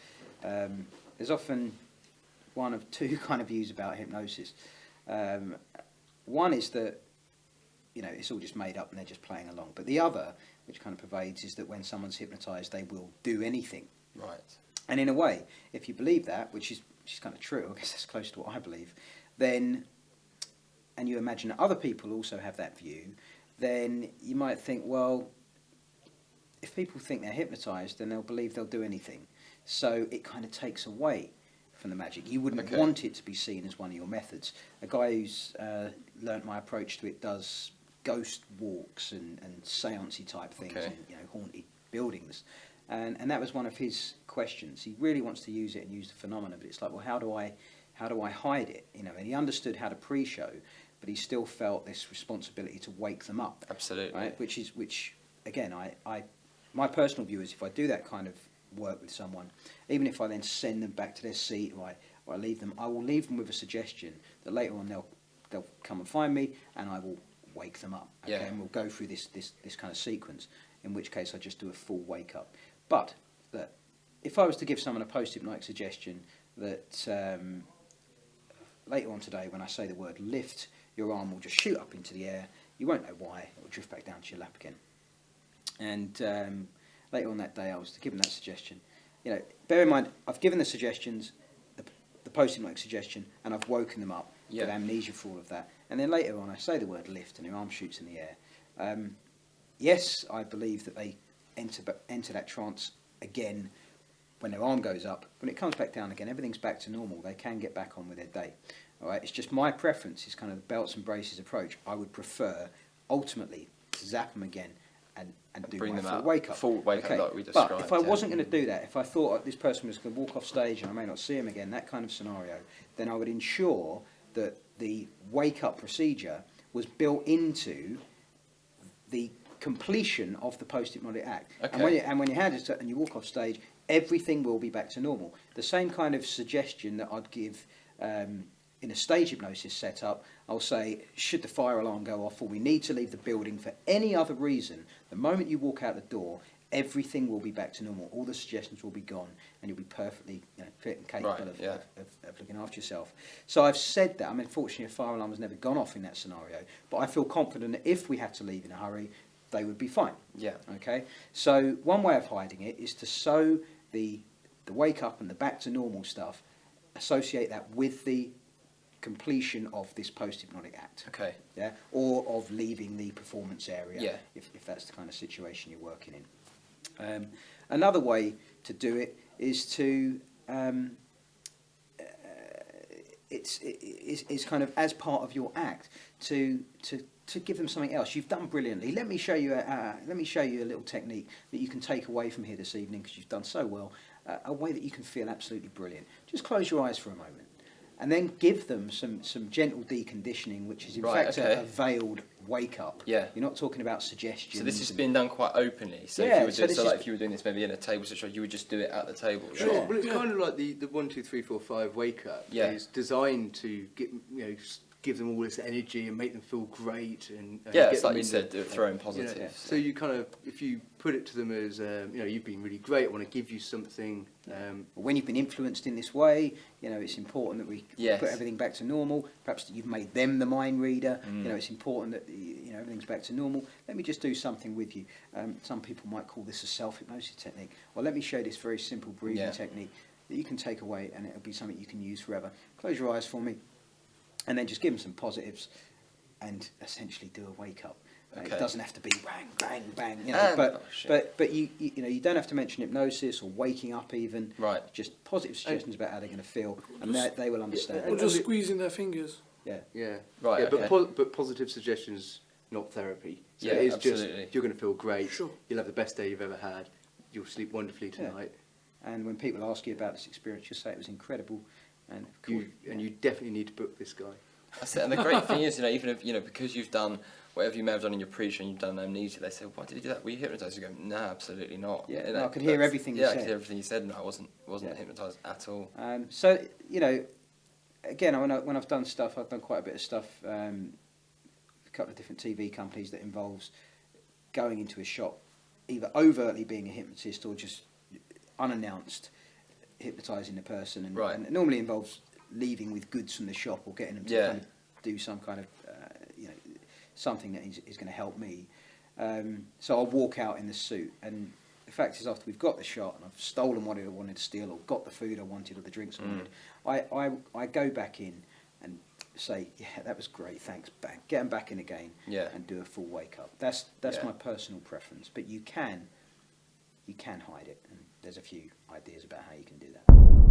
there's often one of two kind of views about hypnosis. One is that, you know, it's all just made up and they're just playing along. But the other, which kind of pervades, is that when someone's hypnotised, they will do anything. Right. And in a way, if you believe that, which is kind of true, I guess that's close to what I believe, then, and you imagine that other people also have that view, then you might think, well, if people think they're hypnotised, then they'll believe they'll do anything. So it kind of takes away from the magic. You wouldn't want it to be seen as one of your methods. A guy who's learnt my approach to it does ghost walks and seance-y type things in, you know, haunted buildings. And that was one of his questions. He really wants to use it and use the phenomenon, but it's like, well, how do I hide it? You know, and he understood how to pre-show, but he still felt this responsibility to wake them up. Absolutely. Right? Which again, my personal view is if I do that kind of work with someone, even if I then send them back to their seat or I leave them, I will leave them with a suggestion that later on they'll come and find me and I will wake them up. Okay, and we'll go through this kind of sequence. In which case, I just do a full wake up. But if I was to give someone a post-hypnotic suggestion that later on today, when I say the word lift, your arm will just shoot up into the air. You won't know why. It will drift back down to your lap again. And later on that day, I was to give them that suggestion. You know, bear in mind, I've given the suggestions, the post-hypnotic suggestion, and I've woken them up with amnesia for all of that. And then later on, I say the word lift, and their arm shoots in the air. Yes, I believe that they enter that trance again when their arm goes up. When it comes back down again, everything's back to normal. They can get back on with their day. All right, it's just my preference is kind of the belts and braces approach. I would prefer ultimately to zap them again and do bring my them full out, wake up. full wake up like we described. But if I wasn't going to do that, if I thought this person was going to walk off stage and I may not see him again, that kind of scenario, then I would ensure that the wake up procedure was built into the completion of the post-hypnotic act. Okay. And when your hand is and you walk off stage, everything will be back to normal. The same kind of suggestion that I'd give in a stage hypnosis setup, I'll say, should the fire alarm go off or we need to leave the building for any other reason, the moment you walk out the door, everything will be back to normal. All the suggestions will be gone and you'll be perfectly fit and capable of looking after yourself. So I've said that. I mean, fortunately, a fire alarm has never gone off in that scenario, but I feel confident that if we had to leave in a hurry, they would be fine. Yeah. Okay. So one way of hiding it is to sew the wake up and the back to normal stuff, associate that with the completion of this post-hypnotic act. Okay. Yeah. Or of leaving the performance area. Yeah. If that's the kind of situation you're working in. Another way to do it is to it's kind of as part of your act to give them something else. You've done brilliantly. Let me show you a little technique that you can take away from here this evening because you've done so well. A way that you can feel absolutely brilliant. Just close your eyes for a moment, and then give them some gentle deconditioning, which is in Right, fact okay. a veiled wake up. Yeah. You're not talking about suggestions. So this has and- been done quite openly. So Yeah, if you were so doing, this so is- like if you were doing this maybe in a table situation, you would just do it at the table. Sure. right? Well, it's Yeah. kind of like the 1, 2, 3, 4, 5 wake up. Yeah. It's designed to get give them all this energy and make them feel great and Yeah, get it's them like you in said, the- throwing you know, positives. so you kind of, if you put it to them as you've been really great, I want to give you something. When you've been influenced in this way, it's important that we Yes. put everything back to normal. Perhaps that you've made them the mind reader. Mm. It's important that everything's back to normal. Let me just do something with you. Some people might call this a self-hypnosis technique. Well, let me show you this very simple breathing Yeah. technique that you can take away, and it'll be something you can use forever. Close your eyes for me, and then just give them some positives, and essentially do a wake up. Okay. It doesn't have to be bang, bang, bang. Shit. But you don't have to mention hypnosis or waking up even. Right. Just positive suggestions about how they're going to feel, and they will understand. Or just squeezing their fingers. Yeah. Yeah. Right, Yeah, okay. but positive suggestions, not therapy. So Yeah, it is absolutely. just, you're going to feel great. Sure. You'll have the best day you've ever had. You'll sleep wonderfully tonight. And when people ask you about this experience, you say it was incredible, and of course, You definitely need to book this guy. That's it. And the great thing is, even if because you've done whatever you may have done in your pre-show and you've done amnesia, they say, "Why did you do that? Were you hypnotised?" You go, "No, absolutely not." Yeah, And no, I could hear that's- everything you Yeah, I said. could hear everything you said, and I wasn't Yeah. hypnotised at all. So again, when I've done stuff, I've done quite a bit of stuff. A couple of different TV companies that involves going into a shop, either overtly being a hypnotist or just unannounced hypnotising the person, and, Right. and it normally involves leaving with goods from the shop or getting them to Yeah. kind of do some kind of something that is going to help me. So I'll walk out in the suit, and the fact is, after we've got the shot and I've stolen what I wanted to steal, or got the food I wanted, or the drinks I wanted, I go back in and say, yeah, that was great, thanks, bang, get them back in again, Yeah. and do a full wake up. That's Yeah. my personal preference, but you can hide it, and there's a few ideas about how you can do that.